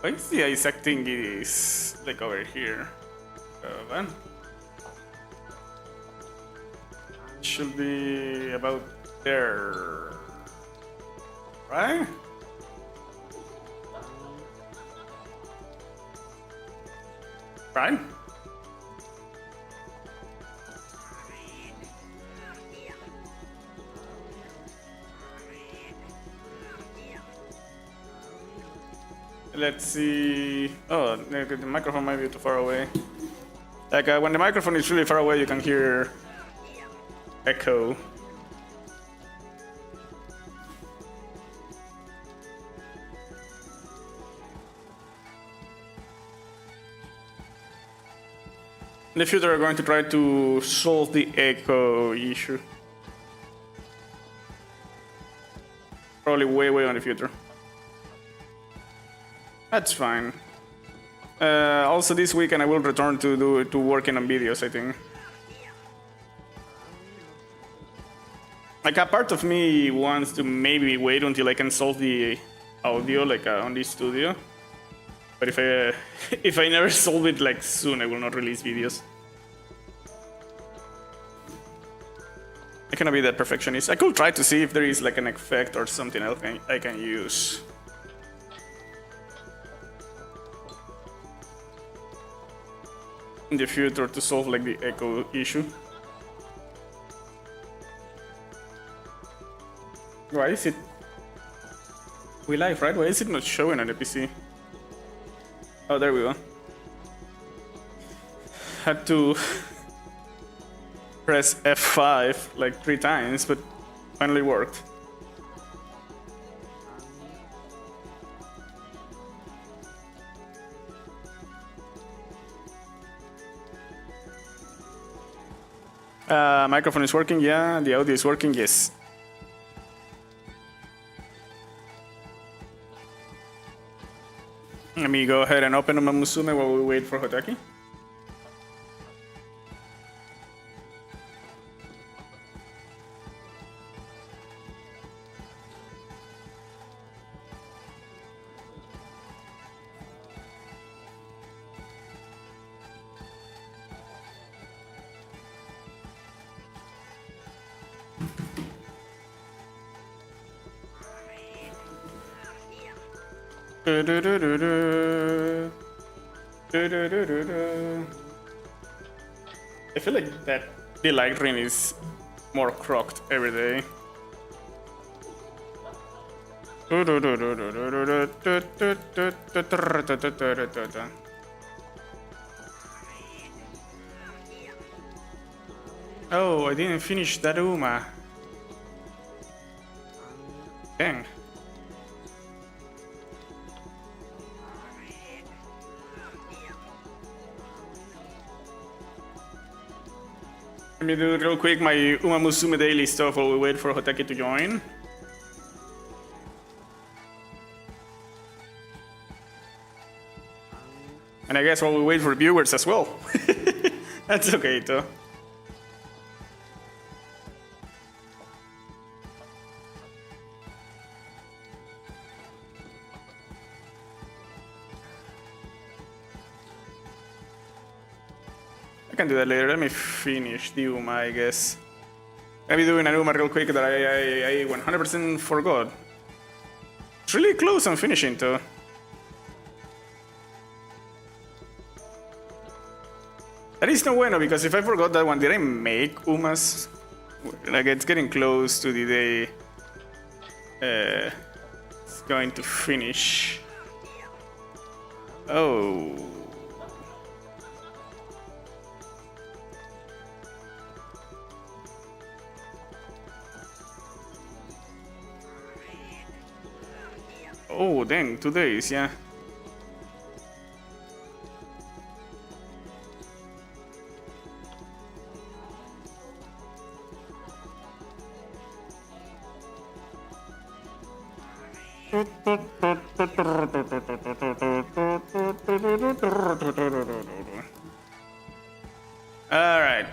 Why is the Isaac thing is like over here? Then should be about there, right? Right? Let's see. Oh, the microphone might be too far away. Like when the microphone is really far away, you can hear echo. In the future, we're going to try to solve the echo issue. Probably way on the future. That's fine. Also this weekend I will return to working on videos, I think. Like a part of me wants to maybe wait until I can solve the audio like on this studio. But if I never solve it like soon, I will not release videos. I cannot be that perfectionist. I could try to see if there is like an effect or something else I can use. In the future to solve like the echo issue. Why is it? We live, right? Why is it not showing on the PC? Oh, there we go. Had to press F5 like 3 times, but finally worked. Microphone is working, yeah. The audio is working, yes. Let me go ahead and open Uma Musume while we wait for Hotaki. I feel like that the light ring is more crocked every day. Oh, I didn't finish that Uma. Dang. Let me do real quick my Uma Musume daily stuff while we wait for Hotaki to join. And I guess while we wait for viewers as well. That's okay too. I can do that later. Let me finish the Uma, I guess. I'll be doing an Uma real quick that I 100% forgot. It's really close on finishing too. That is no bueno, because if I forgot that one, did I make Umas? Like, it's getting close to the day it's going to finish. Oh. Oh, dang, 2 days, yeah. Alright.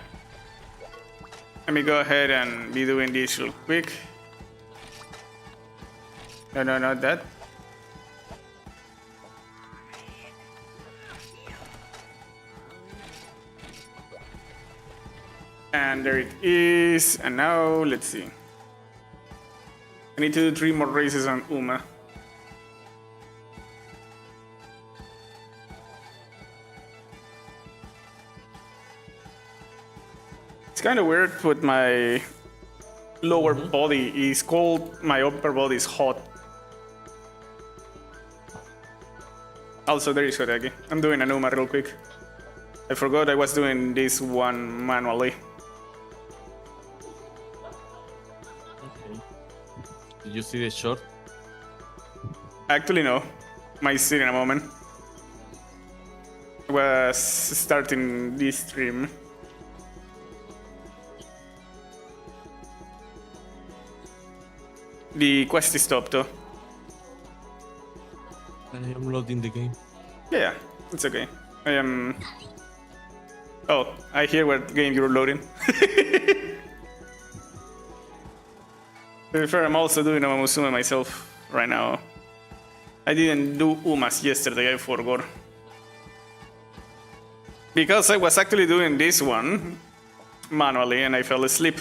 Let me go ahead and be doing this real quick. No, not that. And there it is. And now, let's see. I need to do 3 more races on Uma. It's kind of weird, but my lower body is cold, my upper body is hot. Also, there is Hoteki. I'm doing a Uma real quick. I forgot I was doing this one manually. Okay. Did you see the short? Actually, no. Might see it in a moment. I was starting this stream. The quest is stopped though. I am loading the game. Yeah, it's okay. I am... Oh, I hear what game you're loading. To be fair, I'm also doing a Musume myself right now. I didn't do Umas yesterday, I forgot. Because I was actually doing this one manually and I fell asleep.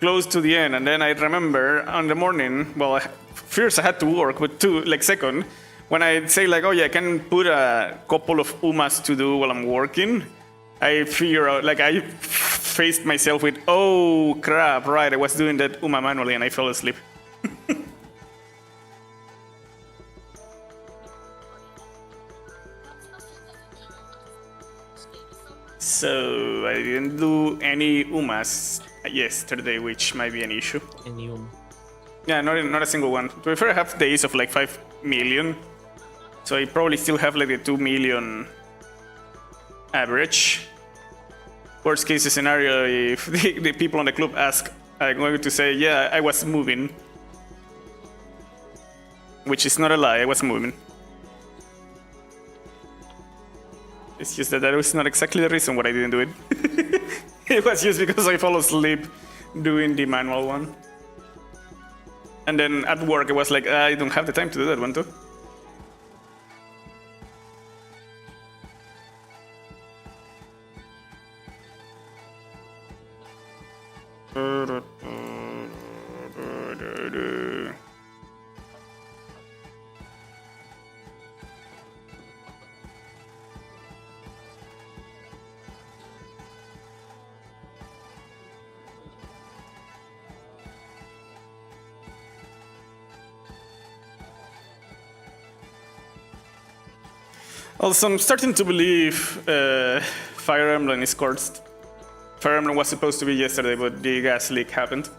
Close to the end, and then I remember on the morning, well, first I had to work, but second, when I say like, oh yeah, I can put a couple of Umas to do while I'm working, I figure out, like I faced myself with, oh crap, right, I was doing that Uma manually and I fell asleep. So I didn't do any Umas yesterday, which might be an issue. Any Yeah, not a single one. To be fair, I have days of like 5 million, so I probably still have like a 2 million average. Worst case scenario, if the people on the club ask, I'm going to say, yeah, I was moving. Which is not a lie, I was moving. It's just that was not exactly the reason why I didn't do it. It was just because I fell asleep doing the manual one. And then at work I was like, I don't have the time to do that one too. Also, I'm starting to believe Fire Emblem is cursed. Fire Emblem was supposed to be yesterday, but the gas leak happened.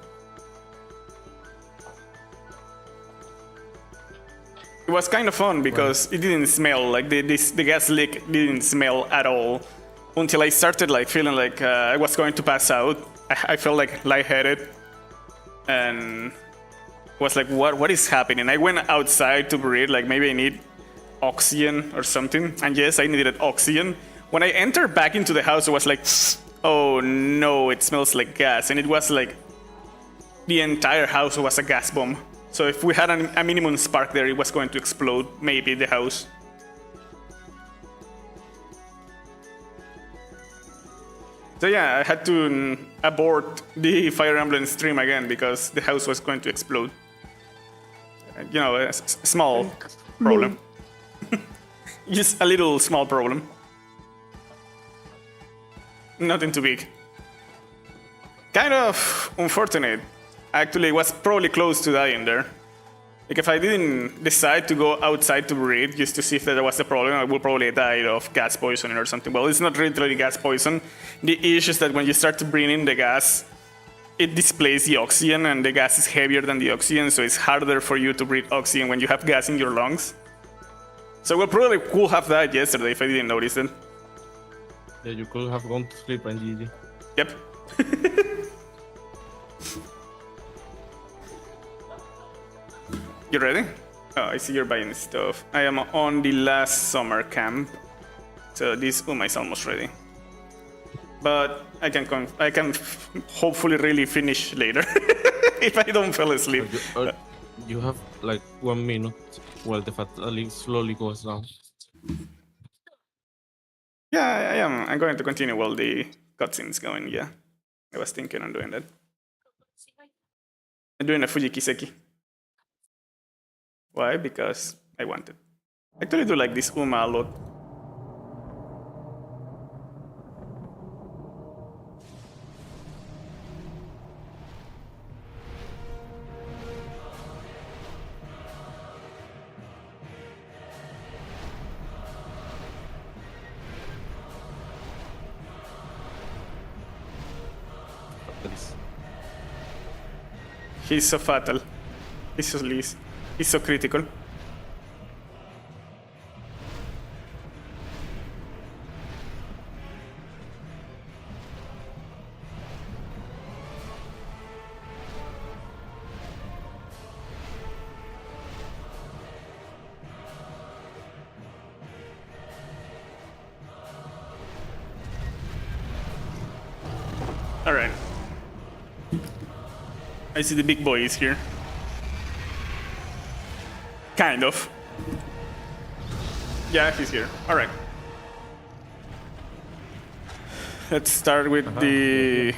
It was kind of fun because it didn't smell, like the gas leak didn't smell at all until I started like feeling like I was going to pass out. I felt like lightheaded and was like, what is happening? I went outside to breathe, like maybe I need oxygen or something, and yes, I needed oxygen. When I entered back into the house, I was like, oh no, it smells like gas, and it was like the entire house was a gas bomb. So if we had a minimum spark there, it was going to explode, maybe the house. So yeah, I had to abort the Fire Emblem stream again because the house was going to explode. You know, a small problem. Just a little small problem. Nothing too big. Kind of unfortunate. Actually, it was probably close to dying there. Like if I didn't decide to go outside to breathe just to see if there was a problem, I would probably die of gas poisoning or something. Well, it's not really gas poison. The issue is that when you start to bring in the gas, it displaces the oxygen, and the gas is heavier than the oxygen, so it's harder for you to breathe oxygen when you have gas in your lungs. So we probably could have died yesterday if I didn't notice it. Yeah, you could have gone to sleep and GG. Yep. You ready? Oh, I see you're buying stuff. I am on the last summer camp, so this Uma is almost ready. But I can hopefully really finish later if I don't fall asleep. You have like 1 minute while the Fatalis slowly goes down. Yeah, I am. I'm going to continue while the cutscenes going, yeah. I was thinking on doing that. I'm doing a Fujikiseki. Why? Because I wanted. I actually do like this Uma a lot. Fatalis. He's so fatal. He's so least. He's so critical. All right. I see the big boy is here. Kind of. Yeah, he's here. All right. Let's start with the...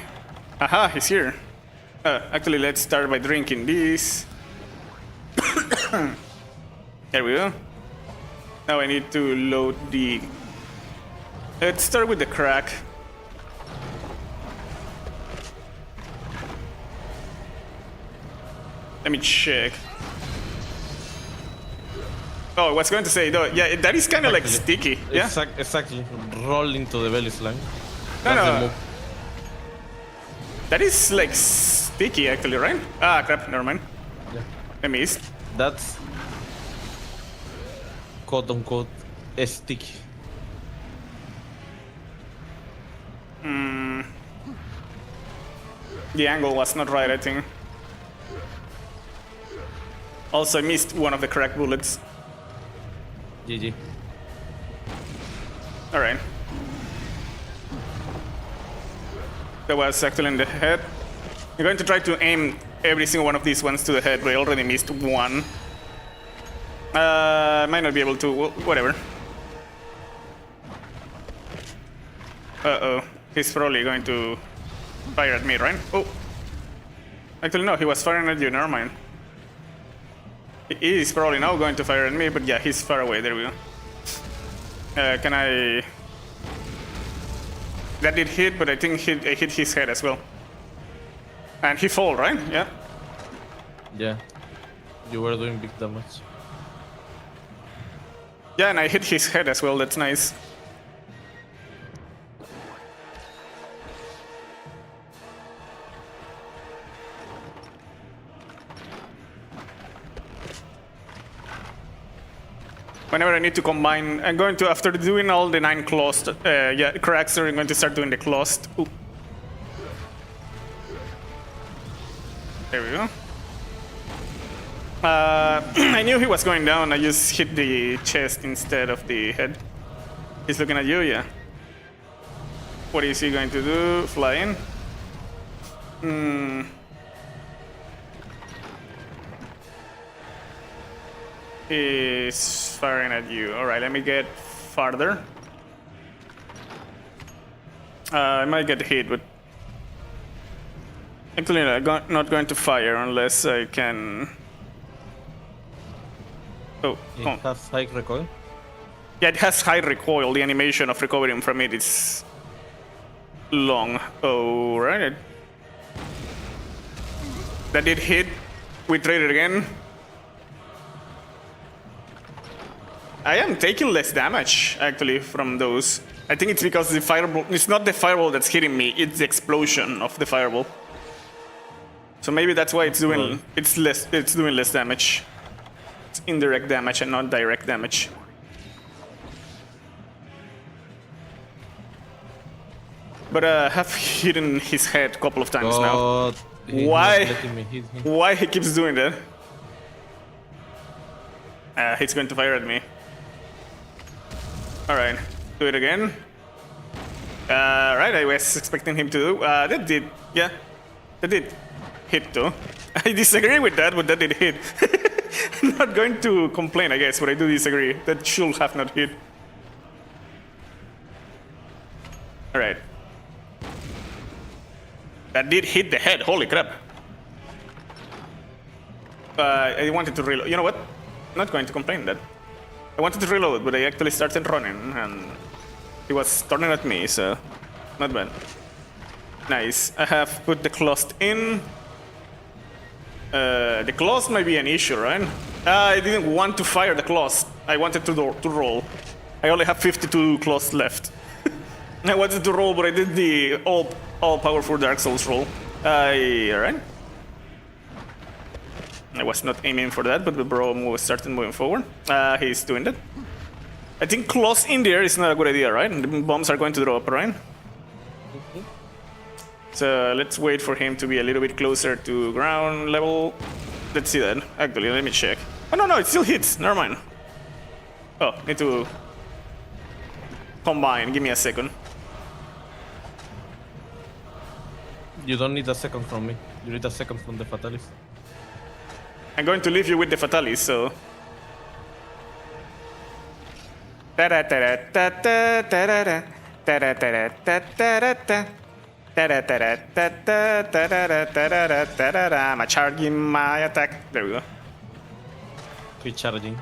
Aha, he's here. Actually, let's start by drinking this. There we go. Now I need to load the... Let's start with the crack. Let me check. Oh, I was going to say, though, yeah, that is kind of like sticky. Yeah? Exactly. Roll into the belly slam. No, That's the no. move. That is like sticky, actually, right? Ah, crap, never mind. Yeah. I missed. That's quote unquote sticky. The angle was not right, I think. Also, I missed one of the crack bullets. GG. Alright. That was actually in the head. I'm going to try to aim every single one of these ones to the head, but I already missed one. Might not be able to, well, whatever. Uh-oh. He's probably going to fire at me, right? Oh. Actually, no, he was firing at you, never mind. He is probably now going to fire at me, but yeah, he's far away, there we go. Can I... That did hit, but I think I hit his head as well. And he fall, right? Yeah. Yeah. You were doing big damage. Yeah, and I hit his head as well, that's nice. Whenever I need to combine, I'm going to, after doing all the 9 closed, cracks, I'm going to start doing the closed. Ooh. There we go. I knew he was going down, I just hit the chest instead of the head. He's looking at you, yeah. What is he going to do? Fly in? He's firing at you. Alright, let me get farther. I might get hit, but... Actually, I'm not going to fire unless I can... Oh, It has high recoil. Yeah, it has high recoil. The animation of recovering from it is long. Oh, right. That did hit. We traded again. I am taking less damage, actually, from those. I think it's because the fireball... It's not the fireball that's hitting me, it's the explosion of the fireball. So maybe that's why it's doing... It's doing less damage. It's indirect damage and not direct damage. But I have hidden his head a couple of times now. Why? Why he keeps doing that? He's going to fire at me. Alright, do it again. Right, I was expecting him to do. That did, yeah. That did hit too. I disagree with that, but that did hit. I'm not going to complain, I guess, but I do disagree. That should have not hit. Alright. That did hit the head, holy crap. I wanted to reload. You know what? Not going to complain that. I wanted to reload, but I actually started running, and he was turning at me, so not bad. Nice. I have put the closed in. The closed might be an issue, right? I didn't want to fire the closed. I wanted to roll. I only have 52 closed left. I wanted to roll, but I did the all-powerful Dark Souls roll. Alright. I was not aiming for that, but the bro started moving forward. He's doing that. I think close in there is not a good idea, right? The bombs are going to drop, right? So let's wait for him to be a little bit closer to ground level. Let's see that. Actually, let me check. Oh, no, it still hits. Never mind. Oh, need to combine. Give me a second. You don't need a second from me. You need a second from the Fatalis. I'm going to leave you with the Fatalis, so... I'm charging my attack. There we go. Recharging.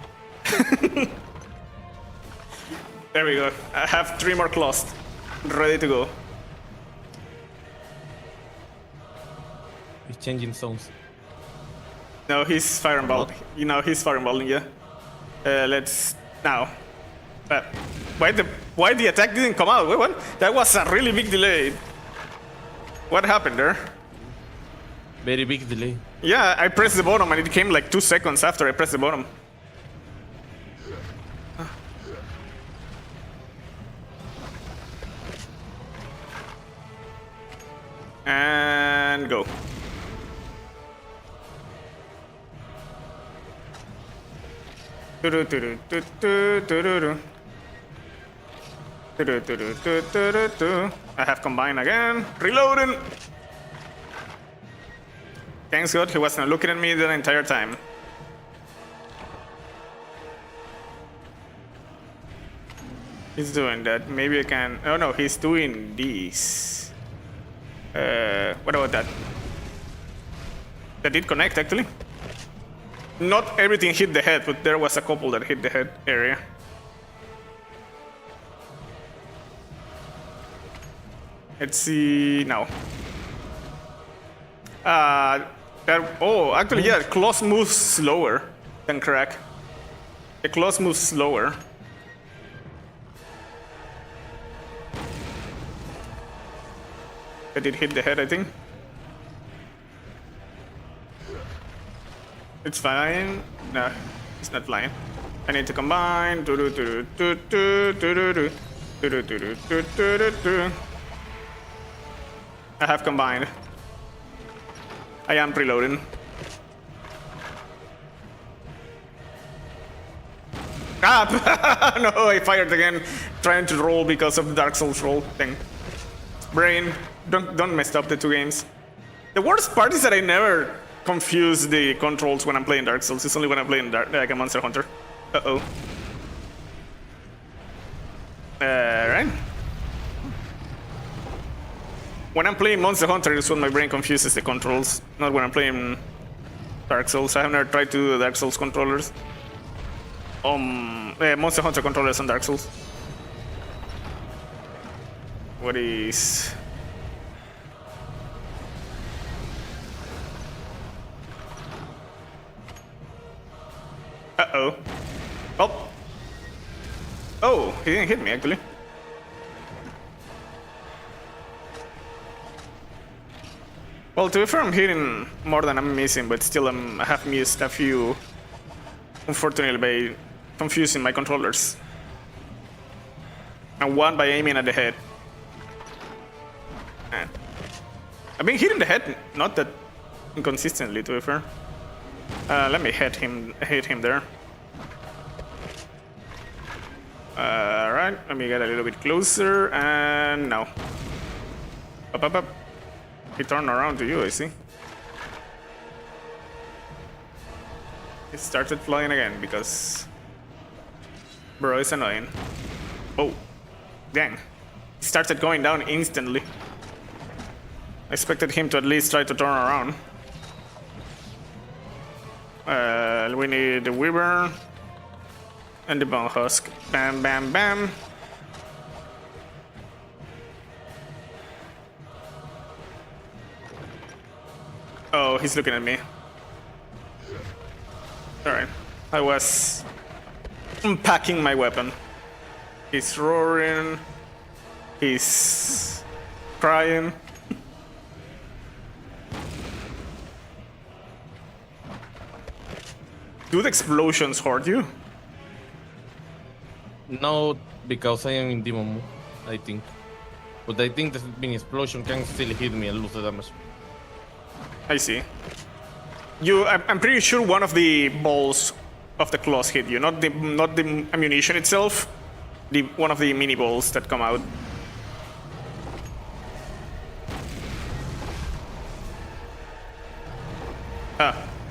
There we go. I have 3 more closed. Ready to go. He's changing zones. No, he's fireball. You know, he's fireballing, yeah. Let's... Now. Why the attack didn't come out? Wait, what? That was a really big delay. What happened there? Very big delay. Yeah, I pressed the bottom and it came like 2 seconds after I pressed the bottom. And go. I have combined again. Reloading. Thanks God he wasn't looking at me the entire time. He's doing that. Maybe I can... Oh no, he's doing this. What about that? That did connect actually. Not everything hit the head, but there was a couple that hit the head area. Let's see now. Oh, actually, yeah, close moves slower than crack. The close moves slower. That did hit the head, I think. It's fine. No, it's not flying. I need to combine. I have combined. I am preloading. Ah! No, I fired again, trying to roll because of the Dark Souls roll thing. Brain, don't mess up the 2 games. The worst part is that I never confuse the controls when I'm playing Dark Souls. It's only when I'm playing like a Monster Hunter. Uh-oh. Alright. When I'm playing Monster Hunter, it's when my brain confuses the controls, not when I'm playing Dark Souls. I have never tried to do the Dark Souls controllers. Monster Hunter controllers on Dark Souls. What is... Uh-oh. Oh! Oh, he didn't hit me, actually. Well, to be fair, I'm hitting more than I'm missing, but still I have missed a few, unfortunately, by confusing my controllers. And one by aiming at the head. And I've been hitting the head, not that inconsistently, to be fair. Let me hit him there. Alright, let me get a little bit closer, and now. Up, up, up. He turned around to you, I see. He started flying again because... Bro is annoying. Oh, dang. He started going down instantly. expected him to at least try to turn around. We need the Weaver and the Bone Husk. Bam, bam, bam. Oh, he's looking at me. Alright. I was unpacking my weapon. He's roaring. He's crying. Do the explosions hurt you? No, because I am in demon mode, I think. But I think the beam explosion can still hit me and lose the damage. I see. I'm pretty sure one of the balls of the claws hit you, not the ammunition itself. One of the mini balls that come out.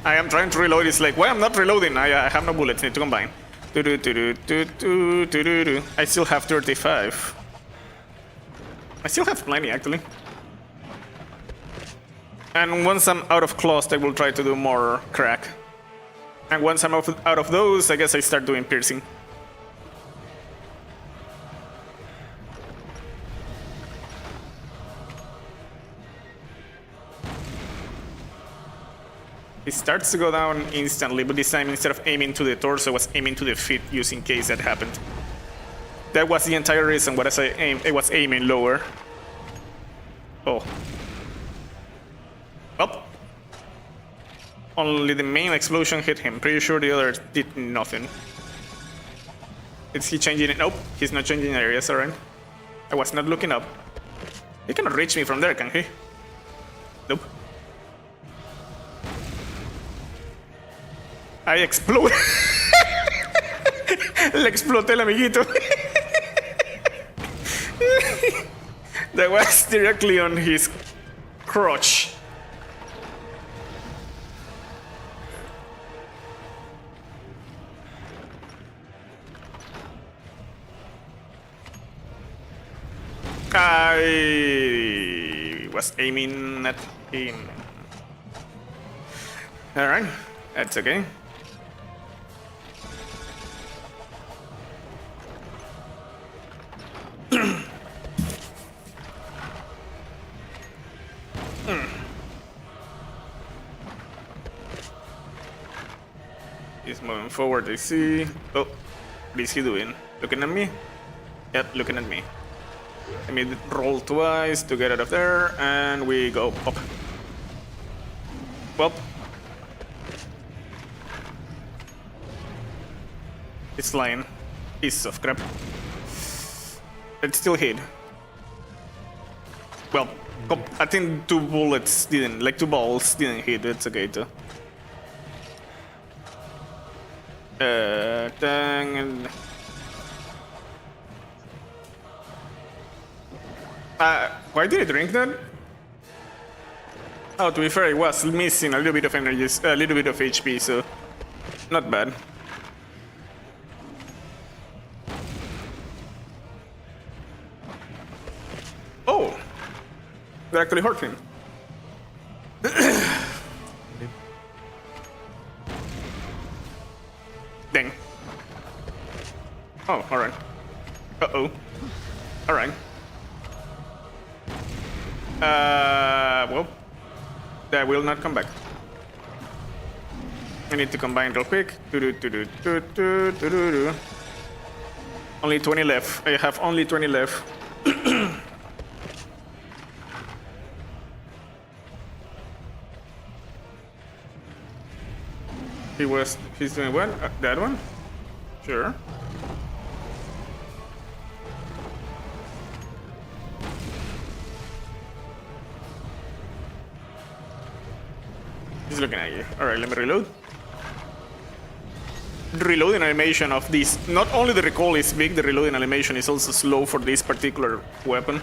I am trying to reload. It's like, why I'm not reloading? I have no bullets. Need to combine. I still have 35. I still have plenty, actually. And once I'm out of claws, I will try to do more crack. And once I'm out of those, I guess I start doing piercing. It starts to go down instantly, but this time instead of aiming to the torso, I was aiming to the feet just in case that happened. That was the entire reason why I was aiming lower. Oh. Well. Only the main explosion hit him. Pretty sure the others did nothing. Is he changing it? Nope, he's not changing areas, alright. I was not looking up. He cannot reach me from there, can he? Nope. I explode. Le exploté el amiguito. That was directly on his crotch. I was aiming at him. Alright, that's okay. He's moving forward, I see. Oh, what is he doing? Looking at me? Yep, looking at me. Let me roll twice to get out of there, and we go up. Well. It's flying. Piece of crap. It still hit. Well, I think 2 bullets didn't, like 2 balls didn't hit, it's okay too. Dang. Why did I drink that? Oh, to be fair, I was missing a little bit of energy, a little bit of HP, so not bad. Oh, that actually hurt him. Dang. Oh, alright. Uh-oh. Alright. Well, that will not come back. I need to combine real quick. Only 20 left. I have only 20 left. He's doing what? That one? Sure. He's looking at you. Alright, let me reload. The reloading animation of this, not only the recoil is big, the reloading animation is also slow for this particular weapon.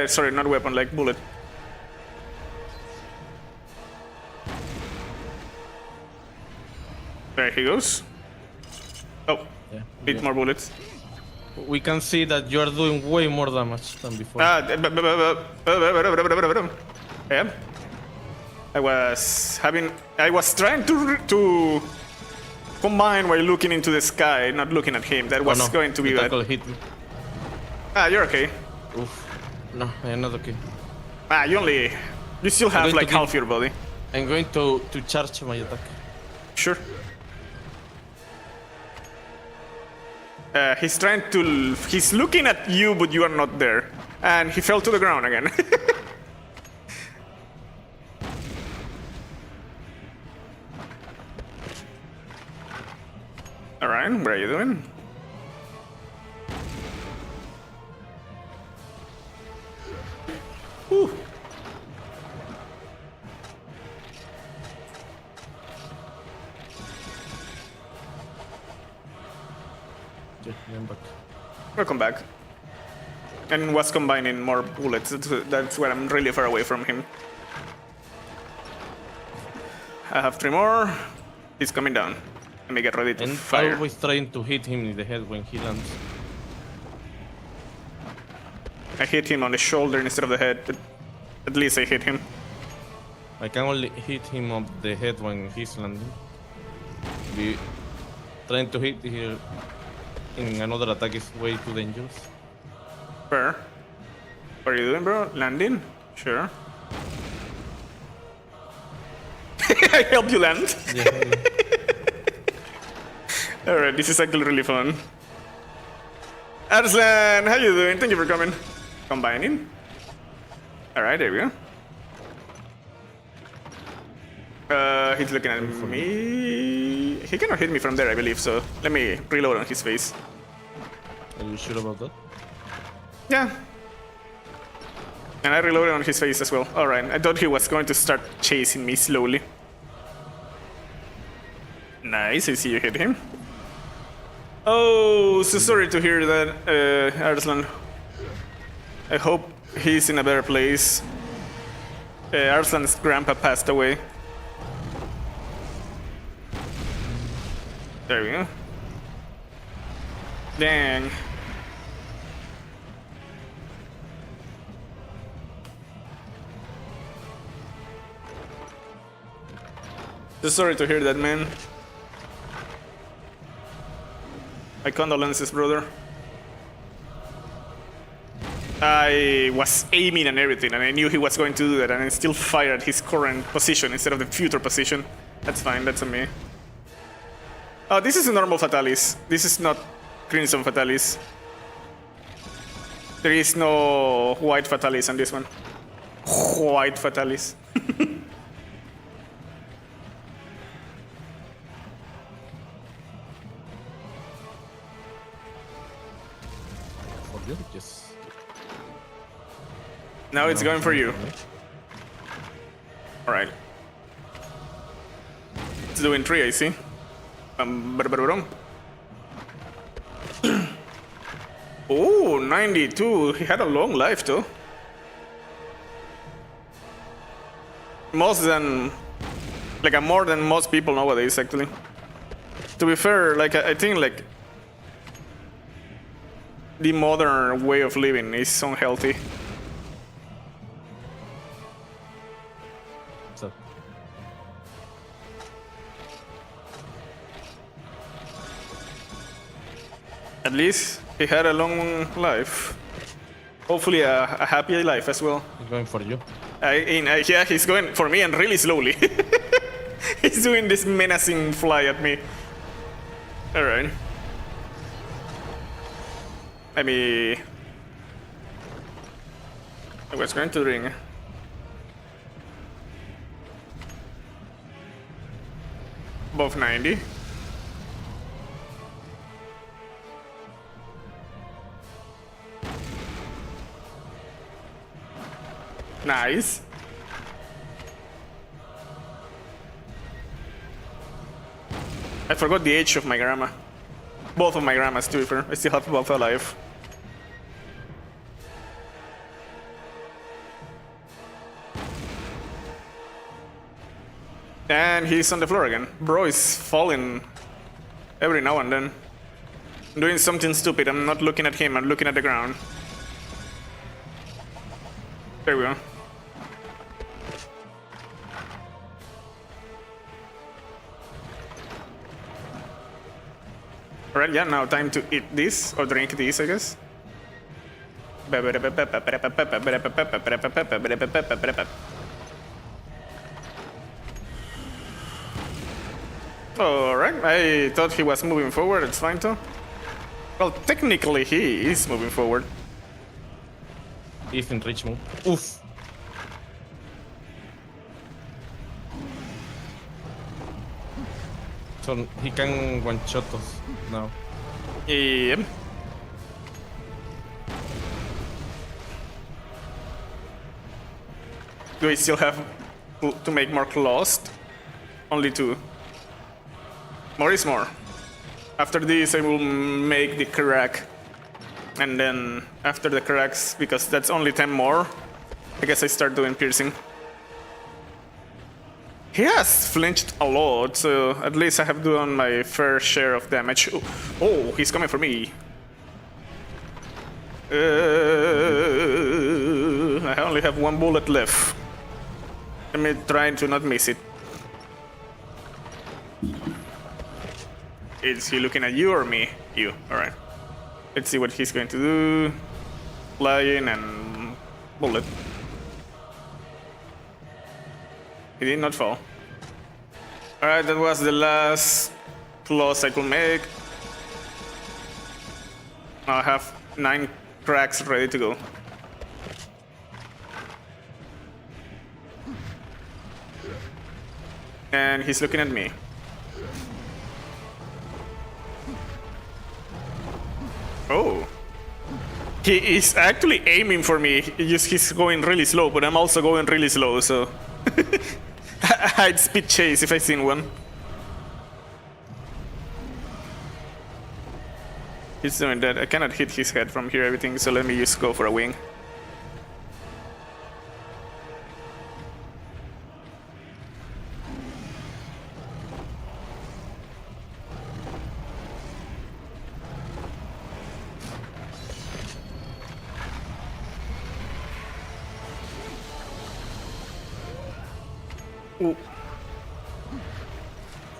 Sorry, not weapon, like bullet. There he goes. Oh, yeah, bit more bullets. We can see that you are doing way more damage than before. Yeah. I was trying to combine while looking into the sky, not looking at him. That was going to be the bad. tackle hit me. Ah, you're okay. Oof. No, I'm not okay. Ah, you still have going like to half your body. I'm going to charge my attack. Sure. He's looking at you, but you are not there. And he fell to the ground again. Alright, what are you doing? Whew. Yeah, I'm back. Welcome back. And was combining more bullets. That's where I'm really far away from him. I have 3 more. He's coming down. Let me get ready to And fire. always trying to hit him in the head when he lands. I hit him on the shoulder instead of the head, but at least I hit him. I can only hit him on the head when he's landing. Be trying to hit here in another attack is way too dangerous. Fair. What are you doing, bro? Landing? Sure. I help you land. Yeah. Alright, this is actually really fun. Arslan, how you doing? Thank you for coming. Combining. Alright, there we go. He's looking at me. He cannot hit me from there, I believe, so let me reload on his face. Are you sure about that? Yeah. And I reloaded on his face as well. Alright, I thought he was going to start chasing me slowly. Nice, I see you hit him. Oh, so sorry to hear that, Arslan. I hope he's in a better place. Arslan's grandpa passed away. There we go. Dang. So sorry to hear that, man. My condolences, brother. I was aiming and everything, and I knew he was going to do that, and I still fired his current position instead of the future position. That's fine, that's on me. Oh, this is a normal Fatalis. This is not Crimson Fatalis. There is no white Fatalis on this one. White Fatalis. Yes. Now it's going for you. Alright. It's doing 3, I see. Oh, 92. He had a long life, though. More than most people nowadays, actually. To be fair, like I think like the modern way of living is unhealthy. So. At least he had a long life. Hopefully a happy life as well. He's going for you. Yeah, he's going for me and really slowly. He's doing this menacing fly at me. Alright. I was going to ring. Above 90. Nice. I forgot the age of my grandma. Both of my grandmas, to be fair. I still have both alive. And he's on the floor again. Bro is falling every now and then. I'm doing something stupid. I'm not looking at him. I'm looking at the ground. There we go. Alright, yeah, now time to eat this or drink this, I guess. Alright, I thought he was moving forward, it's fine too. Well, technically he is moving forward. If in reach mode. Oof. So he can one-shot us now. Yep. Do I still have to make more claws? Only 2. More is more. After this I will make the crack. And then after the cracks, because that's only 10 more, I guess I start doing piercing. He has flinched a lot, so at least I have done my fair share of damage. Oh, he's coming for me. I only have 1 bullet left. Let me try to not miss it. Is he looking at you or me? You, alright. Let's see what he's going to do. Flying and bullet. He did not fall. Alright, that was the last claws I could make. I have 9 cracks ready to go. And he's looking at me. Oh. He is actually aiming for me. He's going really slow, but I'm also going really slow, so... I'd speed chase if I seen one. He's doing that. I cannot hit his head from here, everything, so let me just go for a wing. Ooh.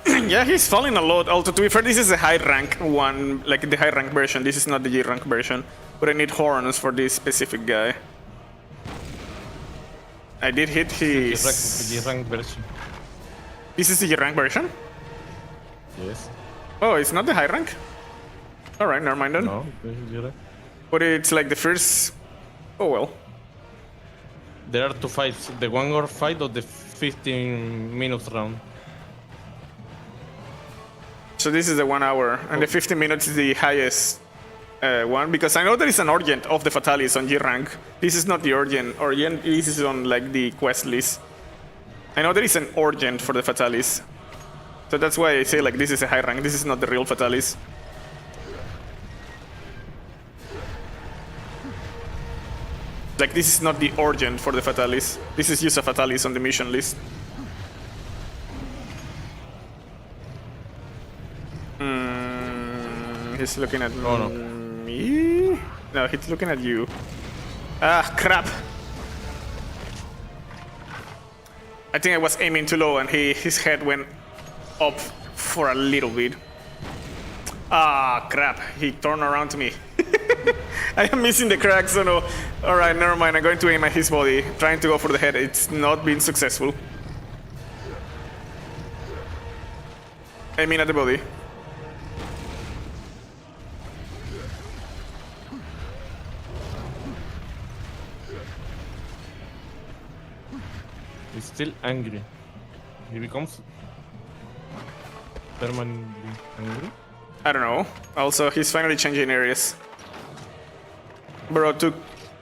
Yeah, he's falling a lot. Also, to be fair, this is a high rank one, like the high rank version. This is not the G rank version, but I need horns for this specific guy. I did hit his... G rank version. This is the G rank version? Yes. Oh, it's not the high rank? Alright, never mind then. No, this is G rank. But it's like the first... Oh well. There are 2 fights. The 1 hour fight or the 15 minutes round. So this is the 1 hour, and the 15 minutes is the highest one, because I know there is an Orient of the Fatalis on G rank. This is not the Orient. This is on like the quest list. I know there is an Orient for the Fatalis. So that's why I say like this is a high rank, this is not the real Fatalis. Like this is not the Orient for the Fatalis. This is just a Fatalis on the mission list. He's looking at me? No, he's looking at you. Ah, crap. I think I was aiming too low and his head went up for a little bit. Ah, crap. He turned around to me. I am missing the crack, so no. Alright, never mind. I'm going to aim at his body. Trying to go for the head. It's not been successful. Aiming at the body. He's still angry. He becomes permanently angry. I don't know. Also, he's finally changing areas. Bro, it took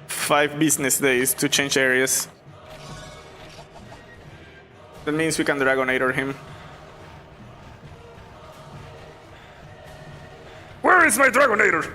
5 business days to change areas. That means we can Dragonator him. Where is my Dragonator?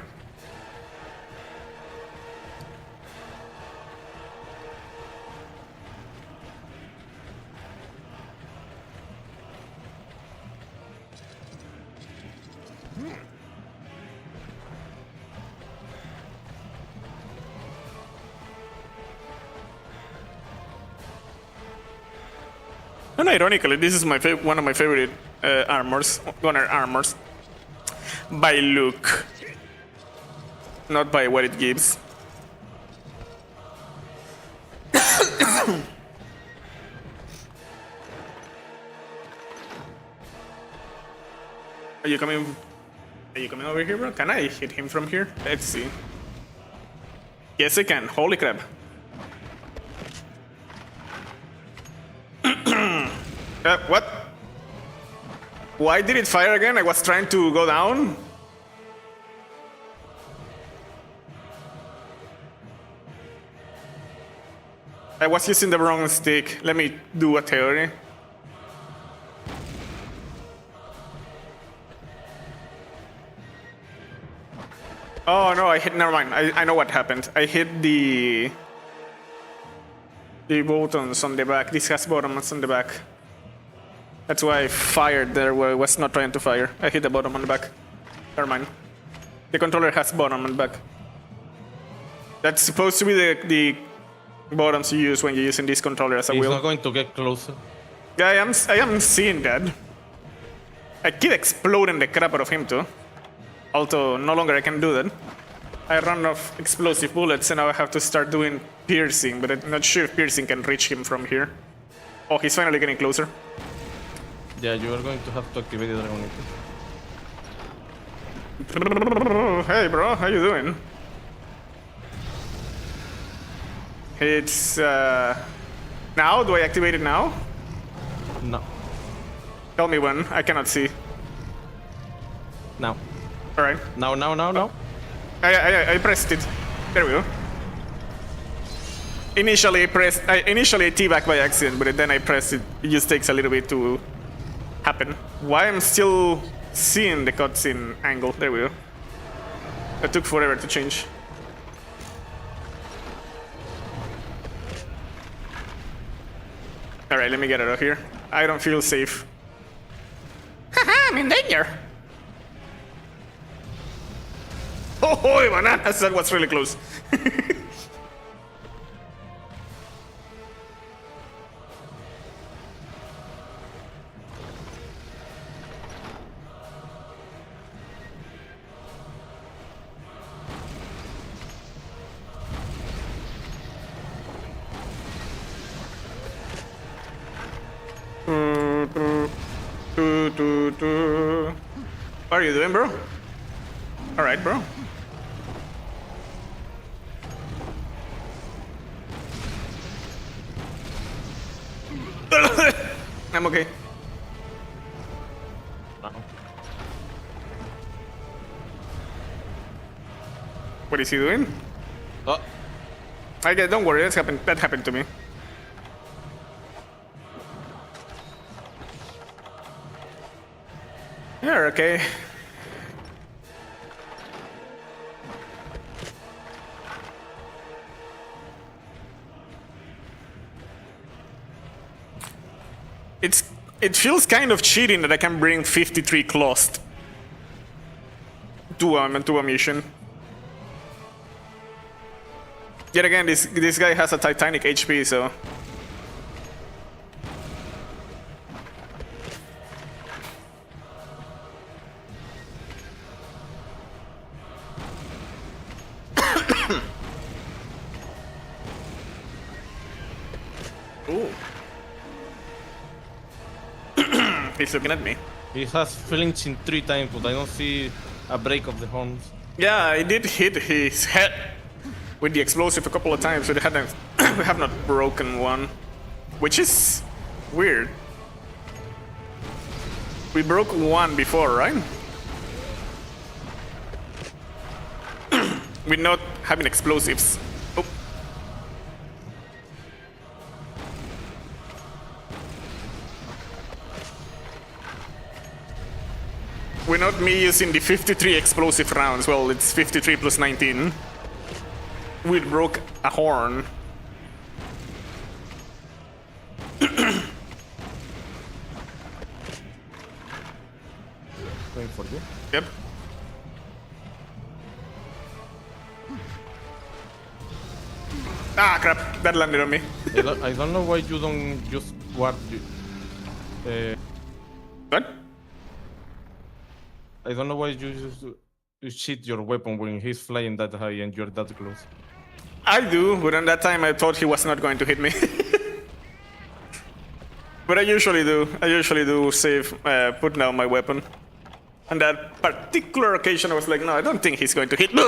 And ironically, this is my one of my favorite armors, gunner armors. by look, not by what it gives. Are you coming? Are you coming over here, bro? Can I hit him from here? Let's see. Yes, I can. Holy crap. What? Why did it fire again? I was trying to go down. I was using the wrong stick. Let me do a theory. Oh no, I hit, never mind. I know what happened. I hit the buttons on the back. This has buttons on the back. That's why I fired there where I was not trying to fire. I hit the bottom on the back. Never mind. The controller has bottom on the back. That's supposed to be the buttons you use when you're using this controller as a He's wheel. not going to get closer. Yeah, I am seeing that. I keep exploding the crap out of him too. Although no longer I can do that. I run off explosive bullets and now I have to start doing piercing, but I'm not sure if piercing can reach him from here. Oh, he's finally getting closer. Yeah, you are going to have to activate the Dragonite. Hey bro, how you doing? It's now? Do I activate it now? No. Tell me when. I cannot see. Now. Alright. Now. I pressed it. There we go. Initially I teabag by accident, but then I pressed it. It just takes a little bit to happen. Why I'm still seeing the cutscene angle? There we go. That took forever to change. Alright, let me get out of here. I don't feel safe. Haha, I'm in danger! Oh, bananas! That was really close. What are you doing, bro? Alright, bro. I'm okay. What is he doing? Oh, Don't worry, that happened to me. You're okay. It feels kind of cheating that I can bring 53 claws to a mission. Yet again, this guy has a Titanic HP, so. Ooh. He's looking at me. he has flinching 3 times, but I don't see a break of the horns. Yeah, I did hit his head with the explosive a couple of times, but we have not broken one, which is weird. We broke one before, right? With not having explosives. Oh. We're not me using the 53 explosive rounds. Well, it's 53 plus 19. We broke a horn. Going for you. Yep. Ah, crap. That landed on me. I don't know why you don't just warp. What? I don't know why you used to cheat your weapon when he's flying that high and you're that close. I do, but on that time I thought he was not going to hit me. But I usually do. I usually do save, put down my weapon. On that particular occasion, I was like, no, I don't think he's going to hit me.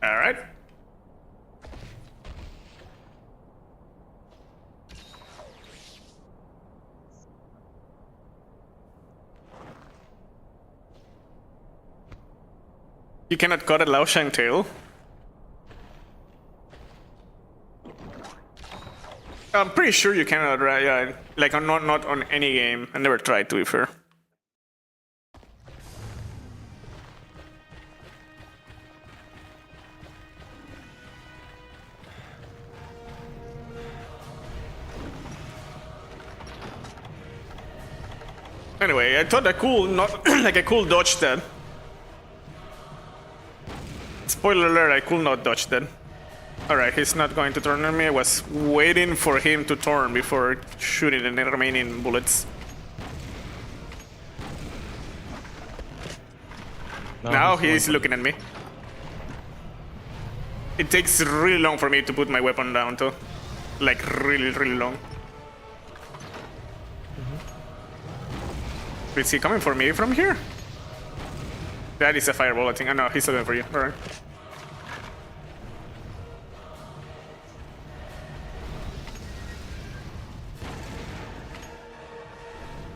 All right. You cannot cut a Laoshang tail. I'm pretty sure you cannot, right? Yeah, like not on any game. I never tried, to be fair. Anyway, I thought I could not like I could dodge that. Spoiler alert, I could not dodge that. Alright, he's not going to turn on me. I was waiting for him to turn before shooting the remaining bullets. Now he's looking at me. It takes really long for me to put my weapon down too. Like really, really long. Is he coming for me from here? That is a fireball, I think. Oh no, he's looking for you. Alright.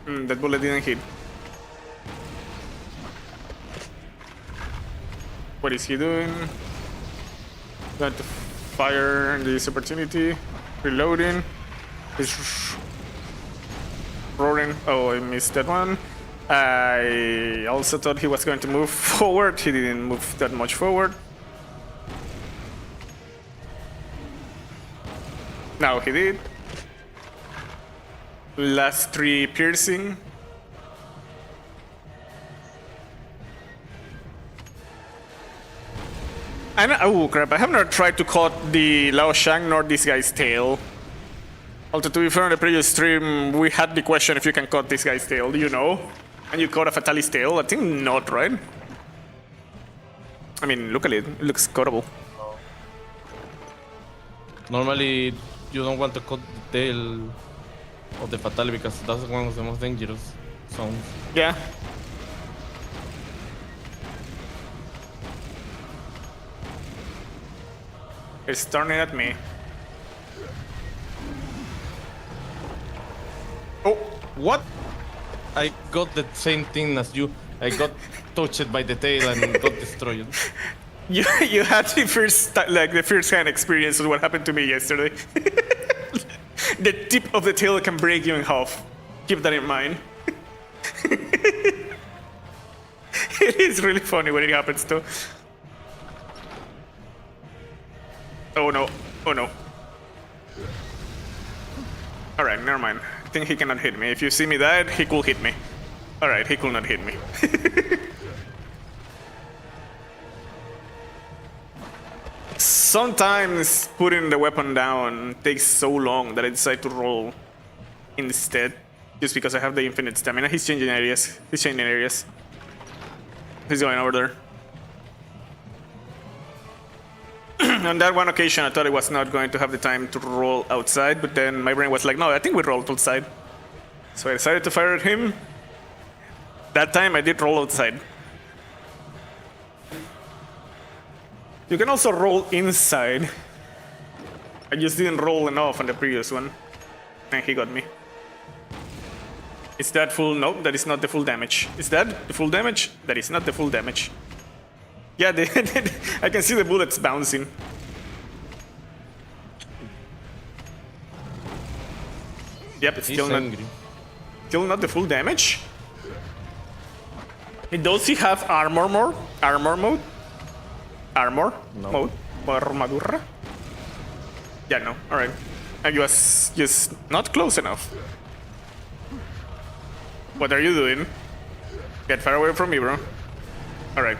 That bullet didn't hit. What is he doing? Got to fire this opportunity. Reloading. He's roaring. Oh, I missed that one. I also thought he was going to move forward. He didn't move that much forward. Now he did. Last 3 piercing. Oh crap, I have not tried to cut the Laoshang nor this guy's tail. Also, to be fair, on the previous stream, we had the question if you can cut this guy's tail, do you know? And you cut a Fatalis tail? I think not, right? I mean, look at it. It looks cuttable. Normally, you don't want to cut the tail of the Fatalis because that's one of the most dangerous zones. Yeah. It's turning at me. Oh, what? I got the same thing as you. I got touched by the tail and got destroyed. You had the first hand experience of what happened to me yesterday. The tip of the tail can break you in half. Keep that in mind. It is really funny when it happens too. Oh no, oh no. Alright, never mind. I think he cannot hit me. If you see me dead, he could hit me. Alright, he could not hit me. Sometimes putting the weapon down takes so long that I decide to roll instead. Just because I have the infinite stamina. He's changing areas. He's changing areas. He's going over there. On that one occasion, I thought I was not going to have the time to roll outside, but then my brain was like, no, I think we rolled outside. So I decided to fire at him. That time I did roll outside. You can also roll inside. I just didn't roll enough on the previous one. And he got me. Is that full? No, that is not the full damage. Is that the full damage? That is not the full damage. Yeah, I can see the bullets bouncing. Yep, it's still not the full damage. Does he have armor mode? Armor mode? Armor mode? Or armadura? Yeah, no. Alright. I was just not close enough. What are you doing? Get far away from me, bro. Alright.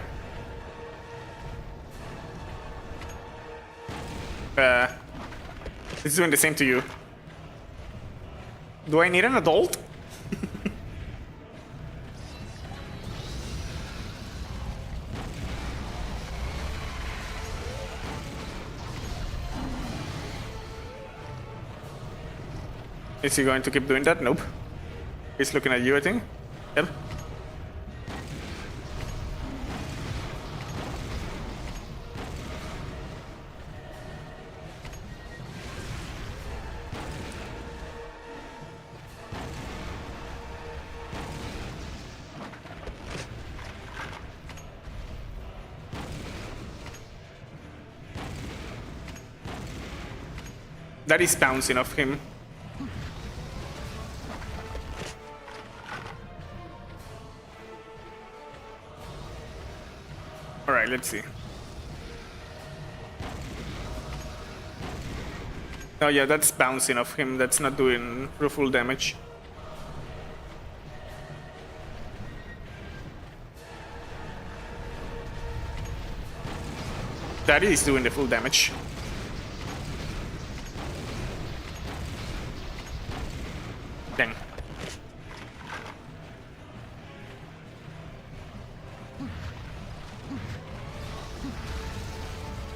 It's doing the same to you. Do I need an adult? Is he going to keep doing that? Nope. He's looking at you, I think. Yep. That is bouncing off him. Alright, let's see. Oh yeah, that's bouncing off him. That's not doing full damage. That is doing the full damage. Dang.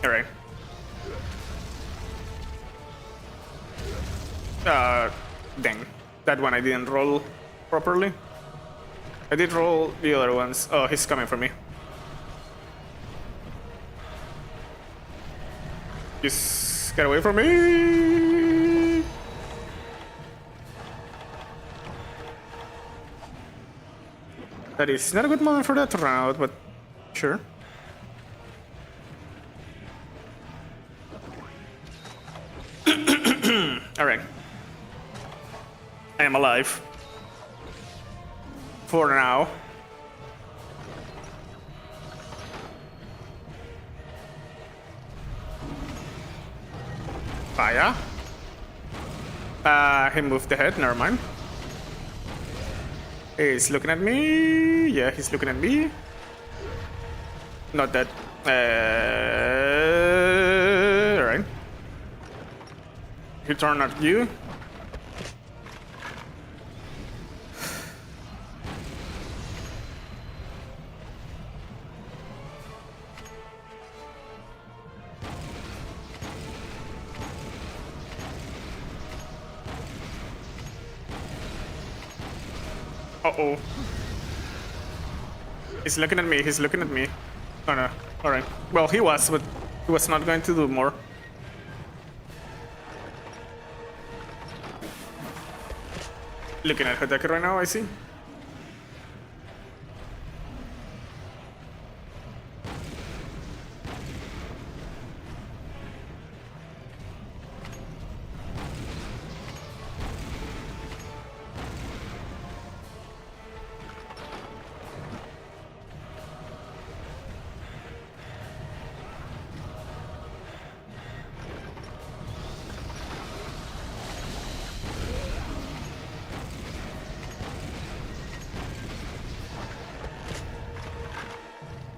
Alright. Dang. That one I didn't roll properly. I did roll the other ones. Oh, he's coming for me. Just get away from me! That is not a good moment for that route, but sure. Alright. I am alive. For now. Fire. He moved ahead, never mind. He's looking at me. Yeah, he's looking at me. Not that. Alright. He turned at you. Uh-oh. He's looking at me, he's looking at me. Oh no, alright. Well, he was, but he was not going to do more. Looking at Hideki right now, I see.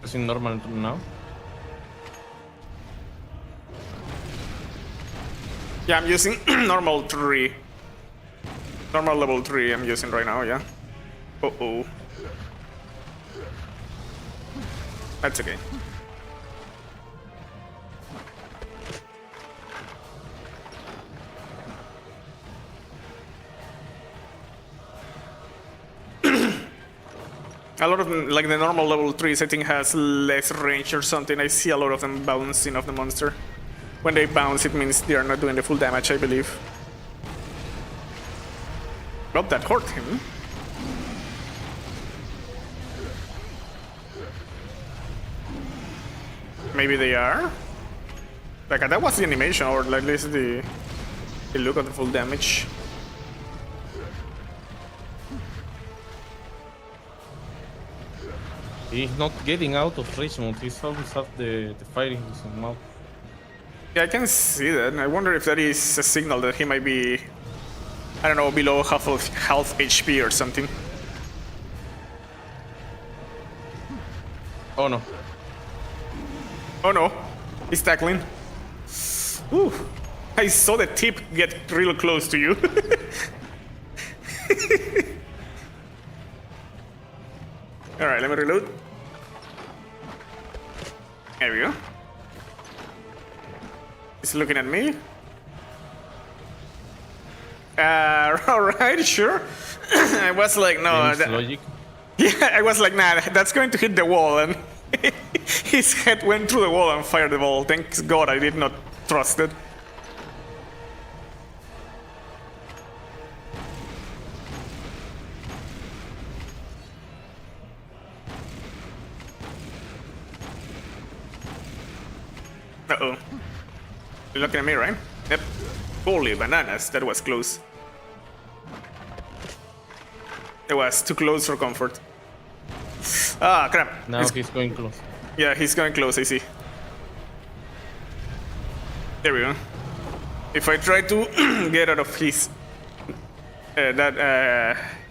Is it normal now? Yeah, I'm using normal 3. Normal level 3 I'm using right now, yeah. Uh-oh. That's okay. A lot of them, like the normal level 3s, I think has less range or something. I see a lot of them bouncing off the monster. When they bounce, it means they are not doing the full damage, I believe. Well, that hurt him. Maybe they are? Like, that was the animation, or at least the look of the full damage. He's not getting out of range mode. He's always have the fire in his mouth. Yeah, I can see that. I wonder if that is a signal that he might be, I don't know, below half of health HP or something. Oh no. Oh no. He's tackling. Ooh, I saw the tip get real close to you. Alright, let me reload. There we go. He's looking at me. Alright, sure. I was like, no. Logic. Yeah, I was like, nah, that's going to hit the wall. And his head went through the wall and fired the ball. Thanks God I did not trust it. Uh-oh. You're looking at me, right? Yep. Holy bananas, that was close. It was too close for comfort. Ah, crap. Now he's going close. Yeah, he's going close, I see. There we go. If I try to get out of his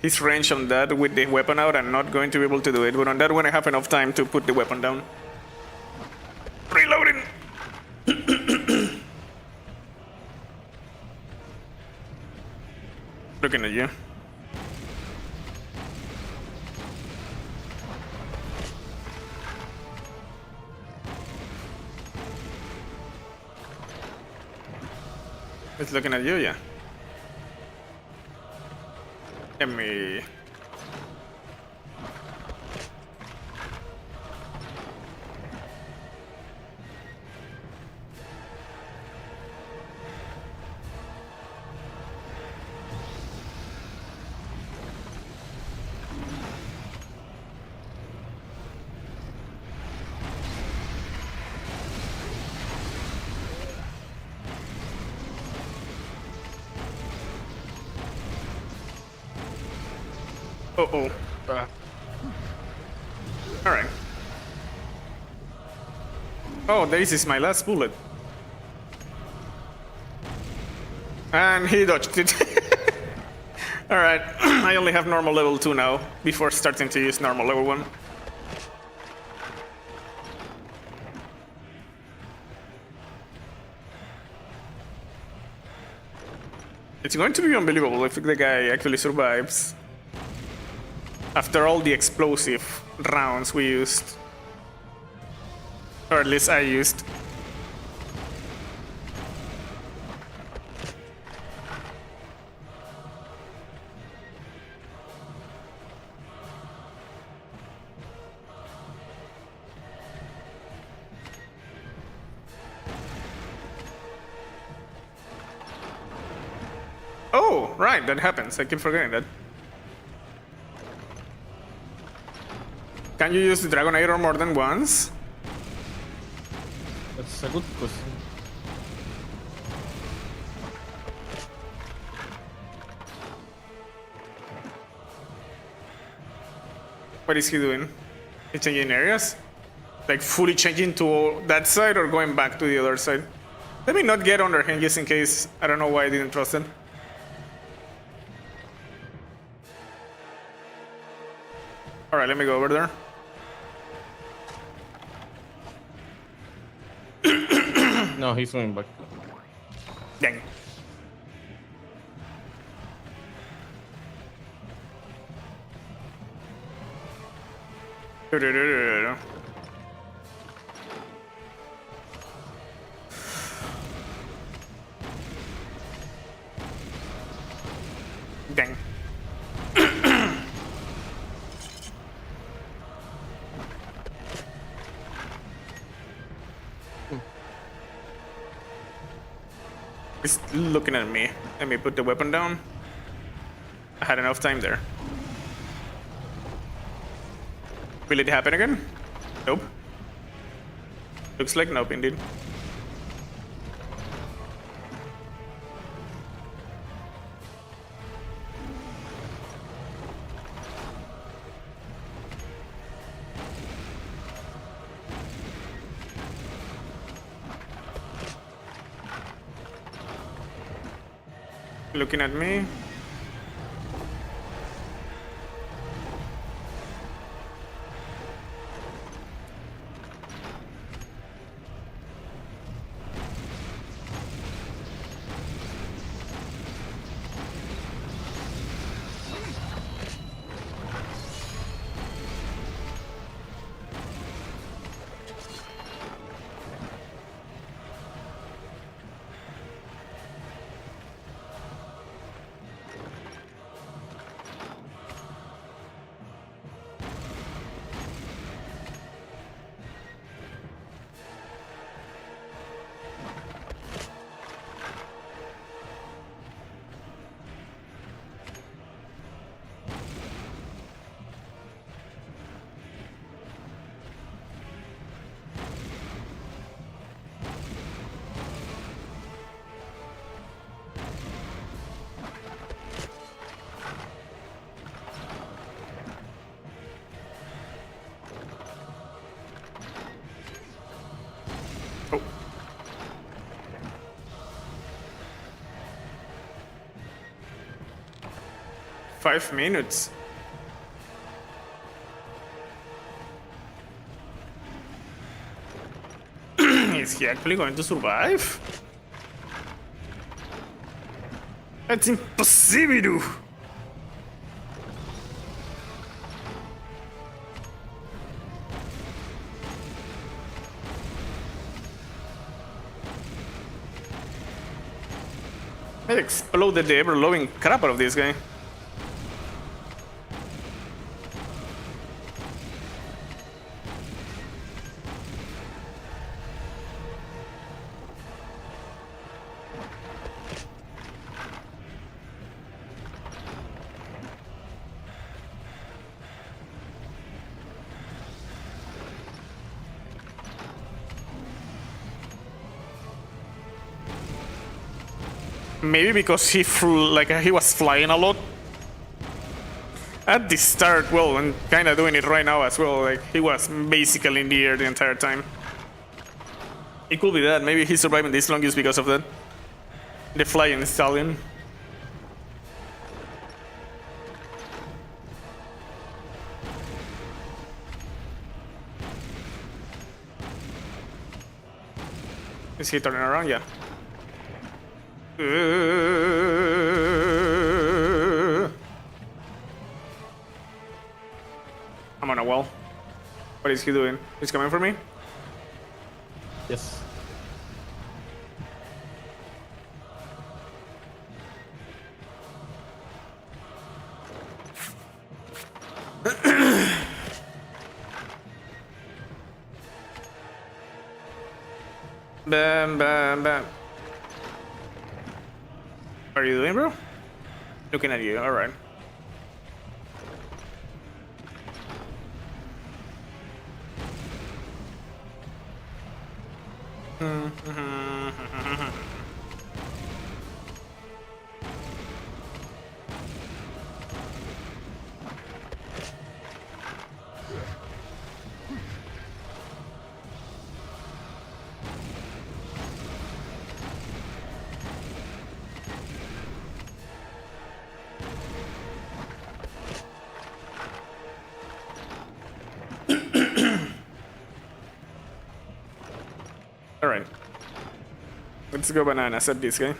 his range on that with the weapon out, I'm not going to be able to do it. But on that one, I have enough time to put the weapon down. Reloading. Looking at you. It's looking at you, yeah. Let me... Uh-oh. Alright. Oh, this is my last bullet. And he dodged it. Alright, I only have normal level 2 now, before starting to use normal level 1. It's going to be unbelievable if the guy actually survives. After all the explosive rounds we used. Or at least I used. Oh, right, that happens. I keep forgetting that. Can you use the Dragon Arrow more than once? That's a good question. What is he doing? He's changing areas? Like fully changing to that side or going back to the other side? Let me not get under him just in case. I don't know why I didn't trust him. Alright, let me go over there. No, he's going back. Dang. Dang. He's looking at me. Let me put the weapon down. I had enough time there. Will it happen again? Nope. Looks like nope, indeed. Looking at me. 5 minutes. Is he actually going to survive? That's impossible. I exploded the ever-loving crap out of this guy. Maybe because he he was flying a lot at the start. Well, and kind of doing it right now as well. Like he was basically in the air the entire time. It could be that. Maybe he's surviving this long just because of that. The flying stallion. Is he turning around? Yeah. I'm on a wall. What is he doing? He's coming for me? Yes. Bam, bam, bam. What are you doing, bro? Looking at you, alright. Alright. Let's go bananas at this guy.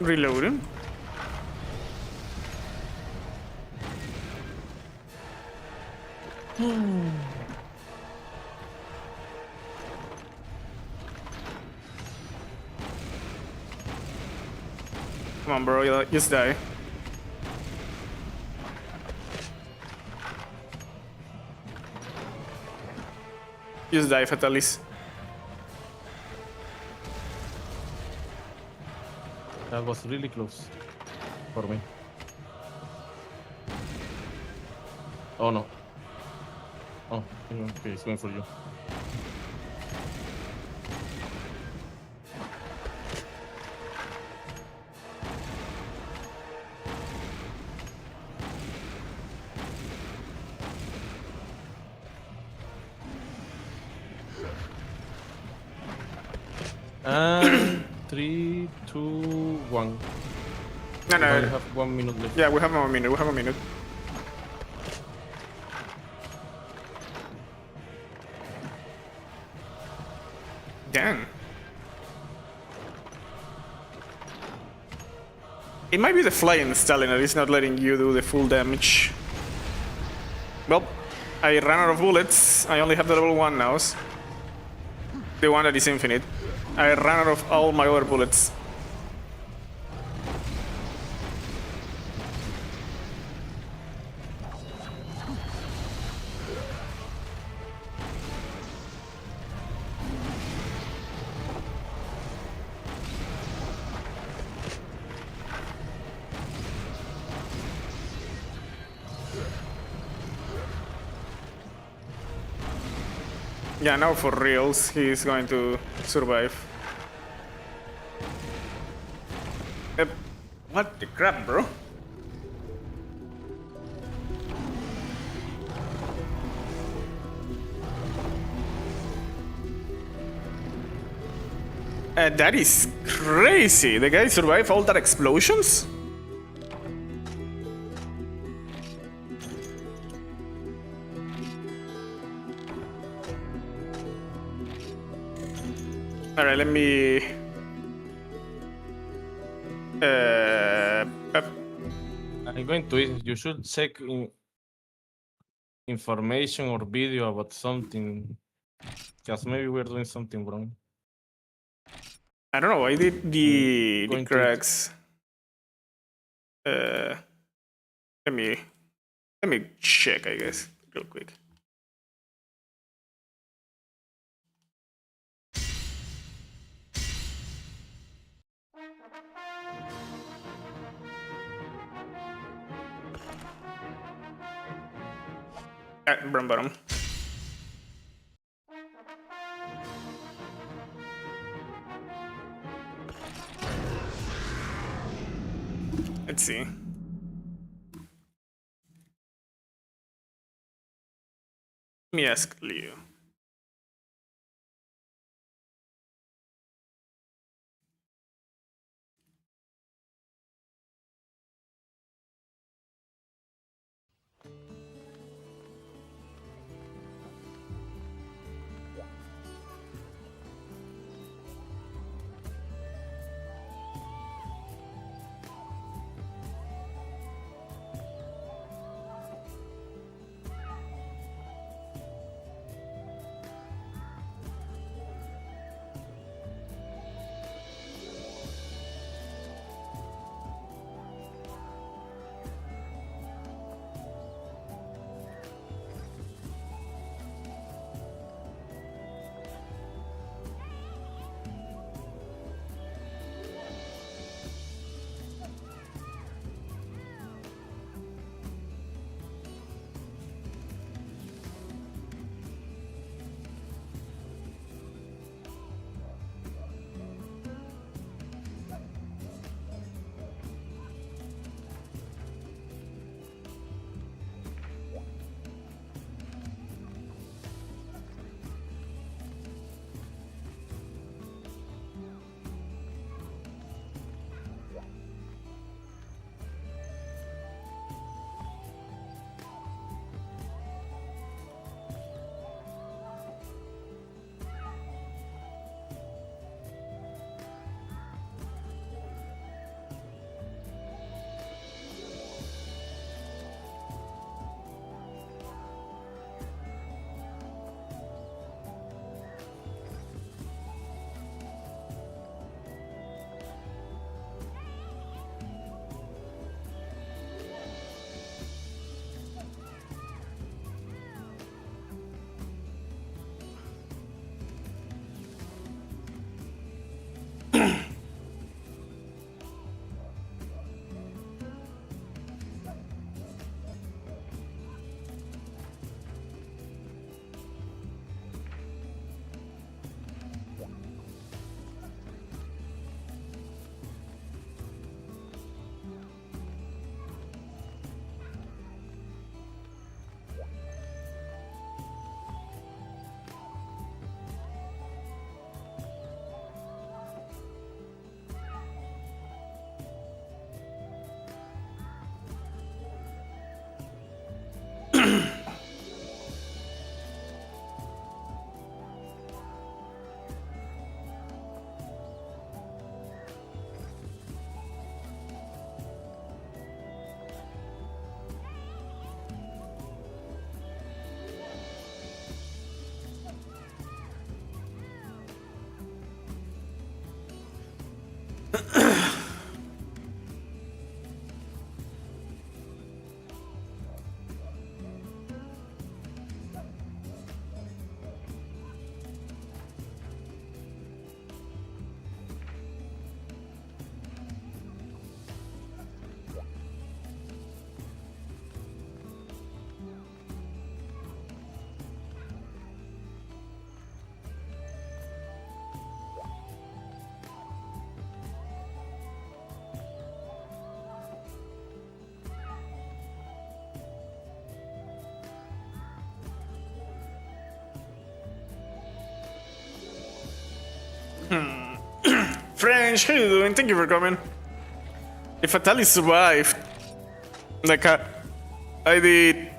Reloading. Come on, bro, you just die. Just die, Fatalis. That was really close for me. Oh no. Oh, okay, it's going for you. And 3, 2, 1. No, We only no. have 1 minute left. Yeah, we have a minute. We have a minute. Dang. It might be the flying stallion that is not letting you do the full damage. Well, I ran out of bullets. I only have the level 1 now. The one that is infinite. I ran out of all my other bullets. Yeah, now for reals, he's going to survive. Yep. What the crap, bro? That is crazy. The guy survived all that explosions? Alright, let me... I'm going to it. You should check information or video about something. Because maybe we're doing something wrong. I don't know, why did the Going to it. cracks... let me check, I guess, real quick. Bottom. Let's see. Let me ask Leo. French, how you doing? Thank you for coming. If Fatalis survived, like I did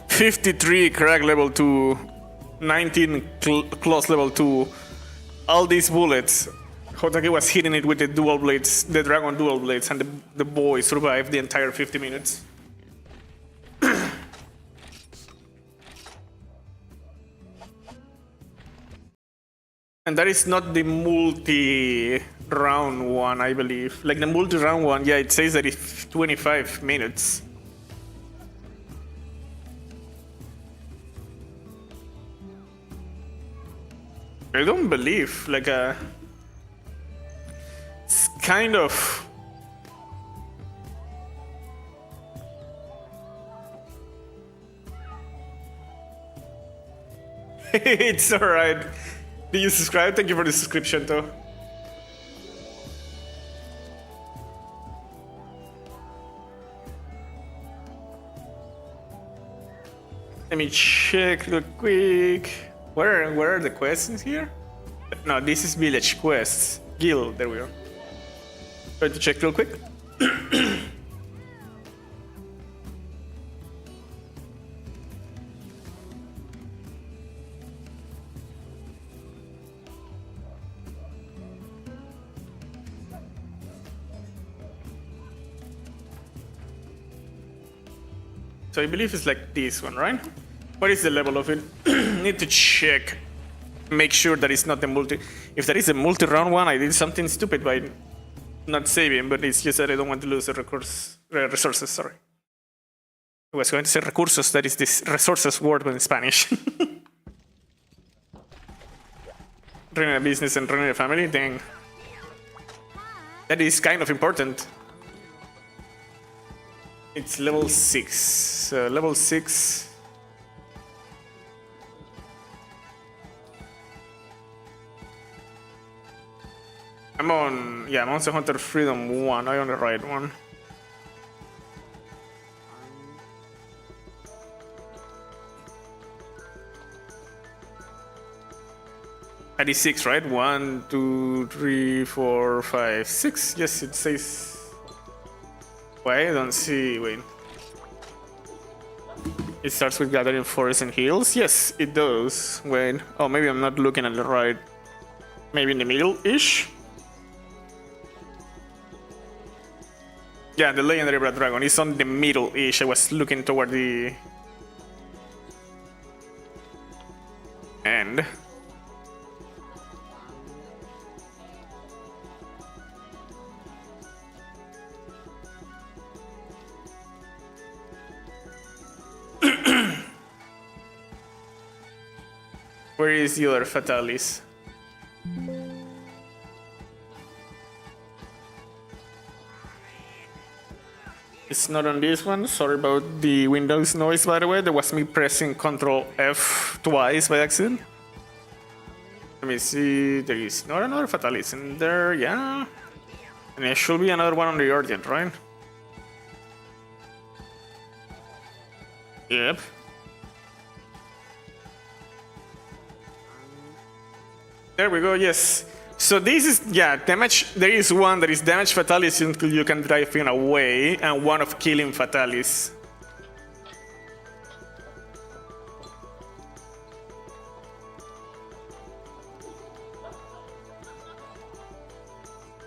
53 crack level 2, 19 close level 2, all these bullets. Hotake was hitting it with the dual blades, the dragon dual blades, and the boy survived the entire 50 minutes. And that is not the multi-round one, I believe. Like the multi-round one, yeah, it says that it's 25 minutes. I don't believe, like it's kind of... It's alright. Did you subscribe? Thank you for the subscription, though. Let me check real quick. Where are the questions here? No, this is village quests. Guild, there we are. Try to check real quick. So I believe it's like this one, right? What is the level of it? Need to check. Make sure that it's not the multi... If that is a multi-round one, I did something stupid by not saving, but it's just that I don't want to lose the resources, sorry. I was going to say recursos, that is this resources word in Spanish. Running a business and running a family, dang. That is kind of important. It's level 6. Level 6. I'm on, yeah, Monsterhunter Freedom 1. I'm on the right one. ID 6, right? 1, 2, 3, 4, 5, 6. Yes, it says. Wait, I don't see. Wait. It starts with gathering forests and hills. Yes, it does. Wait. Oh, maybe I'm not looking at the right. Maybe in the middle-ish. Yeah, the legendary blood dragon is on the middle-ish. I was looking toward the end. Where is the other Fatalis? It's not on this one. Sorry about the Windows noise, by the way. That was me pressing Ctrl F twice by accident. Let me see. There is not another Fatalis in there. Yeah. And there should be another one on the Orient, right? Yep. There we go, yes. So this is, yeah, damage. There is one that is damage Fatalis until you can drive him away, and one of killing Fatalis.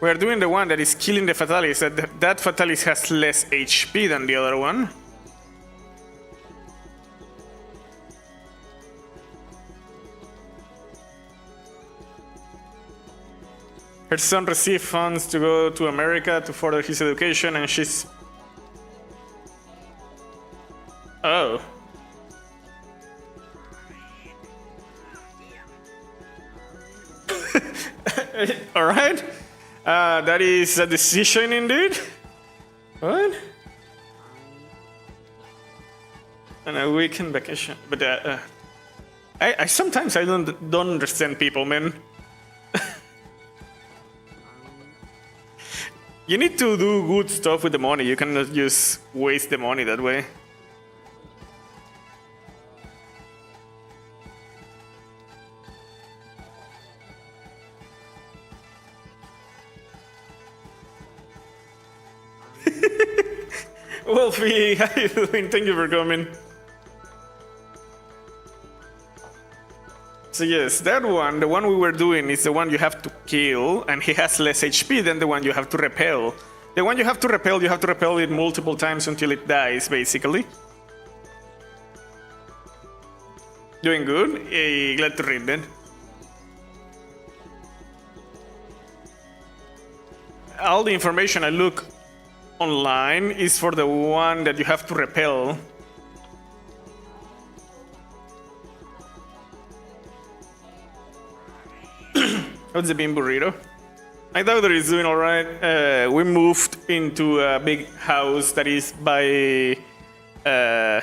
We're doing the one that is killing the Fatalis. That Fatalis has less HP than the other one. Her son received funds to go to America to further his education, and she's... Oh. Alright. That is a decision indeed. What? And a weekend vacation. But I sometimes I don't understand people, man. You need to do good stuff with the money. You cannot just waste the money that way. Wolfie, how you doing? Thank you for coming. So yes, that one, the one we were doing, is the one you have to kill, and he has less HP than the one you have to repel. The one you have to repel it multiple times until it dies, basically. Doing good? Glad to read that. All the information I look online is for the one that you have to repel. How's the bean burrito? My daughter is doing alright. We moved into a big house that is by, I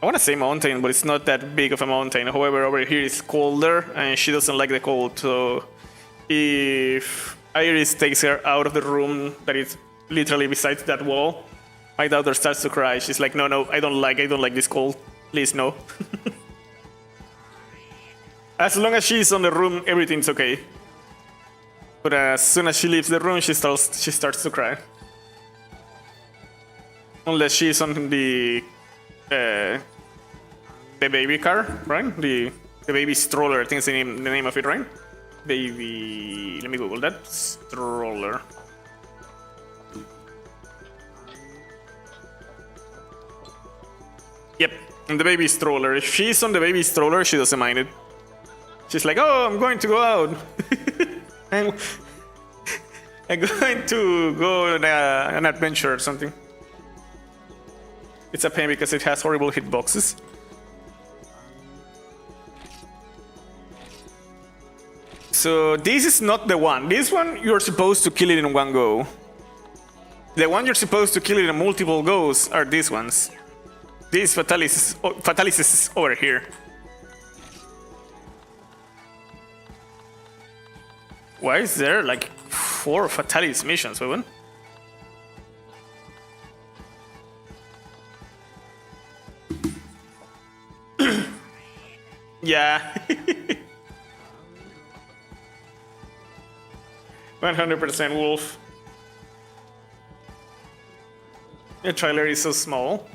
want to say mountain, but it's not that big of a mountain. However, over here it's colder and she doesn't like the cold. So if Iris takes her out of the room that is literally beside that wall, my daughter starts to cry. She's like, no, I don't like this cold. Please, no. As long as she's on the room, everything's okay. But as soon as she leaves the room, she starts to cry. Unless she's on the baby car, right? The baby stroller, I think is the name of it, right? Baby, let me Google that. Stroller. Yep, and the baby stroller. If she's on the baby stroller, she doesn't mind it. She's like, oh, I'm going to go out. I'm going to go on an adventure or something. It's a pain because it has horrible hitboxes. So this is not the one. This one, you're supposed to kill it in one go. The one you're supposed to kill it in multiple goes are these ones. This Fatalis is over here. Why is there like 4 Fatalis missions, Bowgun? Yeah. 100% wolf. The trailer is so small.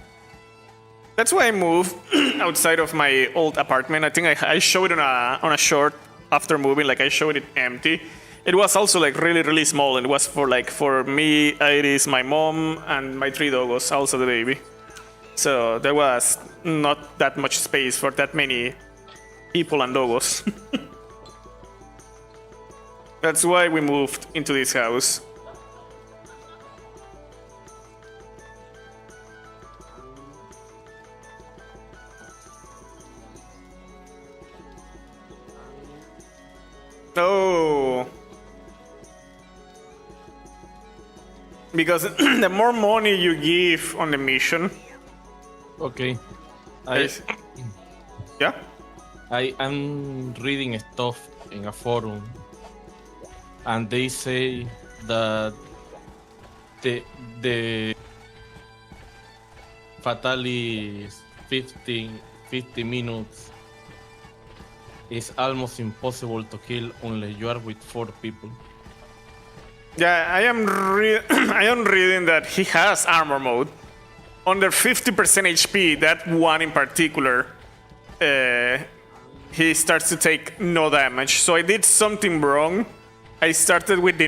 That's why I moved outside of my old apartment. I think I showed it on a short after moving, like I showed it empty. It was also like really small, and it was for me, Iris, my mom, and my 3 doggos, also the baby. So there was not that much space for that many people and doggos. That's why we moved into this house. Oh. Because the more money you give on the mission. Okay. Yeah? I am reading stuff in a forum, and they say that the Fatalis 50 minutes is almost impossible to kill unless you are with 4 people. Yeah, I am reading that he has armor mode. Under 50% HP, that one in particular, he starts to take no damage. So I did something wrong. I started with the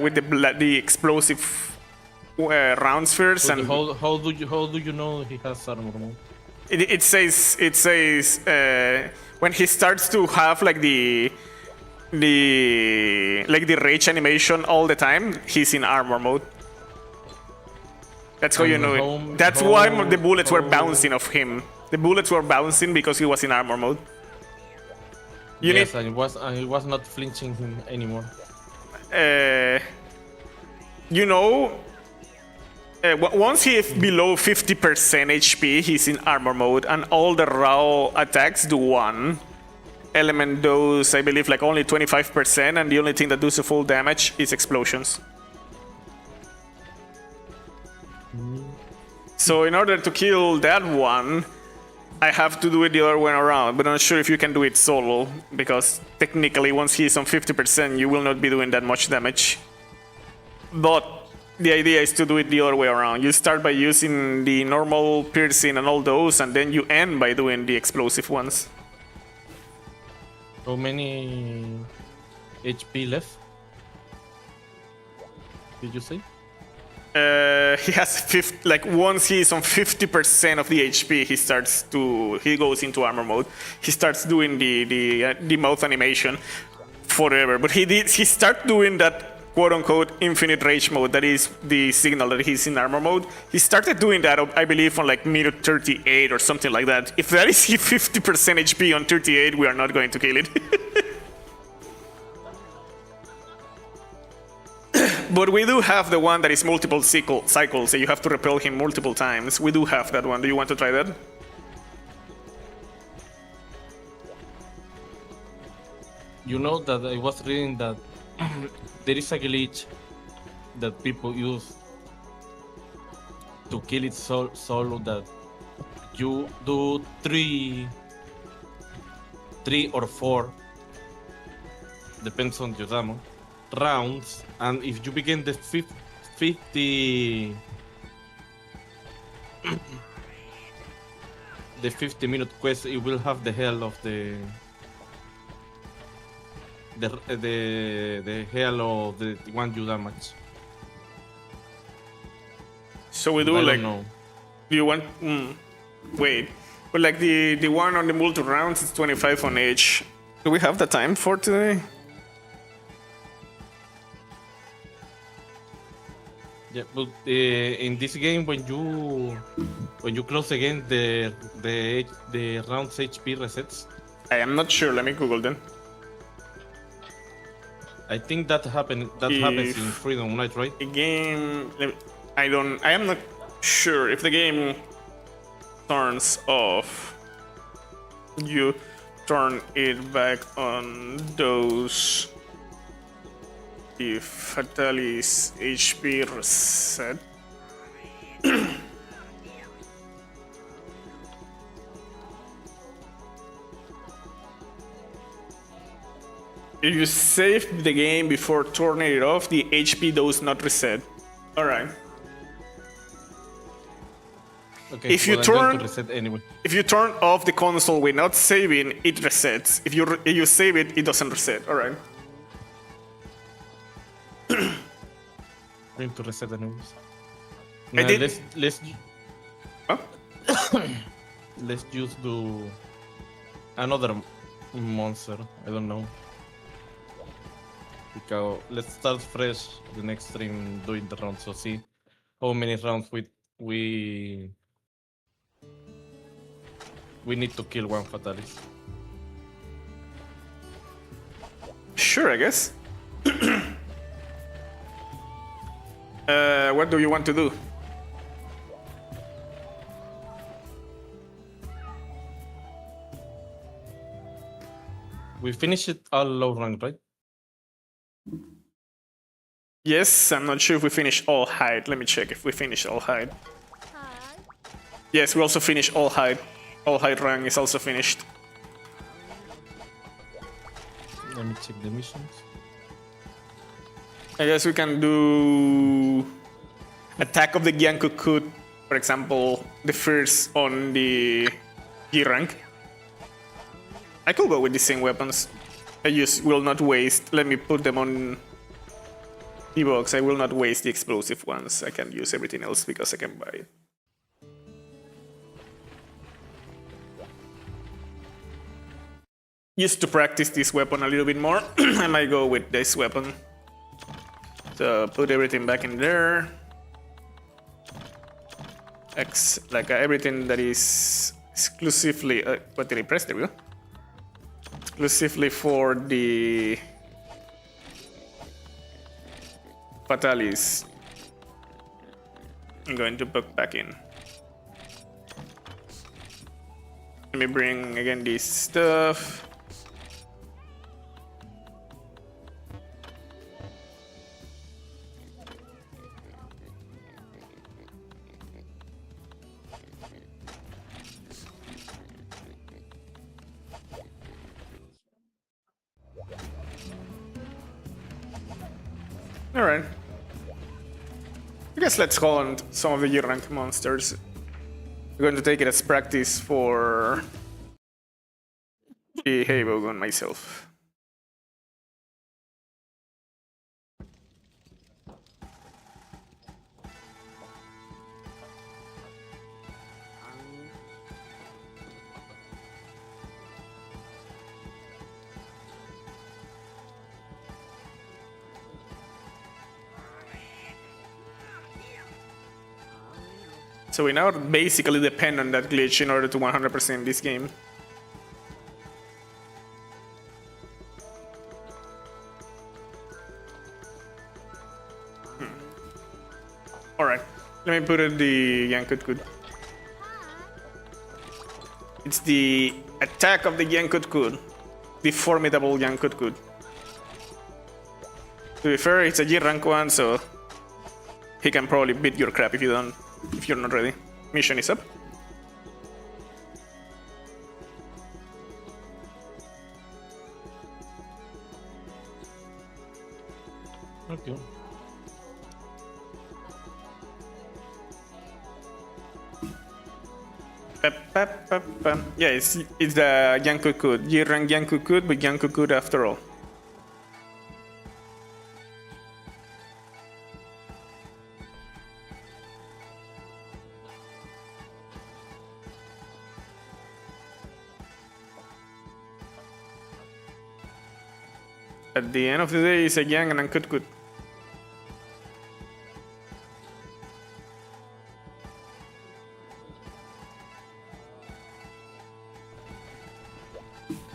with the explosive rounds first, So and how do you know he has armor mode? it says when he starts to have like the rage animation all the time, he's in armor mode. That's how you know it. That's why the bullets were bouncing off him. The bullets were bouncing because he was in armor mode. Yes, and he was not flinching him anymore. Once he is below 50% HP, he's in armor mode, and all the raw attacks do 1. Element does, I believe, like only 25%, and the only thing that does the full damage is explosions. So in order to kill that one, I have to do it the other way around, but I'm not sure if you can do it solo, because technically once he's on 50%, you will not be doing that much damage. But the idea is to do it the other way around. You start by using the normal piercing and all those, and then you end by doing the explosive ones. How many HP left? Did you say? He has once he's on 50% of the HP, he goes into armor mode. He starts doing the mouth animation forever. But he starts doing that quote unquote infinite rage mode. That is the signal that he's in armor mode. He started doing that, I believe, on like minute 38 or something like that. If that is 50% HP on 38, we are not going to kill it. But we do have the one that is multiple cycles, so you have to repel him multiple times. We do have that one. Do you want to try that? You know that I was reading that there is a glitch that people use to kill it solo, that you do three or four, depends on your ammo, rounds, and if you begin the 50 the 50-minute quest, it will have the hell of the hell of the one you damage. So we do I like. don't know. Do you want? Wait, but like the one on the multi rounds is 25 on each. Do we have the time for today? Yeah, but in this game, when you close the game, the rounds HP resets. I am not sure. Let me Google then. I think that happens in Freedom Night, right? The game. I am not sure if the game turns off. You turn it back on those. If Fatalis HP reset. If you save the game before turning it off, the HP does not reset. Alright. Okay, if you I'm turn going to reset anyway. If you turn off the console without saving, it resets. If you save it, it doesn't reset. Alright. Going to reset anyways. I did. Let's Huh? let's just do another monster. I don't know. Because let's start fresh the next stream doing the rounds. So see how many rounds we need to kill one Fatalis. Sure, I guess. What do you want to do? We finished it all low rank, right? Yes, I'm not sure if we finished all hide. Let me check if we finished all hide. Yes, we also finished all hide. All hide rank is also finished. Let me check the missions. I guess we can do Attack of the Gyankukut, for example, the first on the G rank. I could go with the same weapons. I just will not waste. Let me put them on the box. I will not waste the explosive ones. I can use everything else because I can buy it. Just to practice this weapon a little bit more, I might go with this weapon. So put everything back in there. Everything that is exclusively. What did I press? There we go. Exclusively for the Fatalis. I'm going to put back in. Let me bring again this stuff. All right. guess let's hunt some of the G-rank monsters. I'm going to take it as practice for the Bowgun myself. So we now basically depend on that glitch in order to 100% this game. Alright, let me put in the Yankutkud. It's the attack of the Yankutkud. The formidable Yankutkud. To be fair, it's a G-rank one, so he can probably beat your crap if you're not ready. Mission is up. Okay. Yeah, it's the Yankutkud. G-rank Yankutkud, but Yankutkud after all. At the end of the day, it's a Yang and Yankutkud.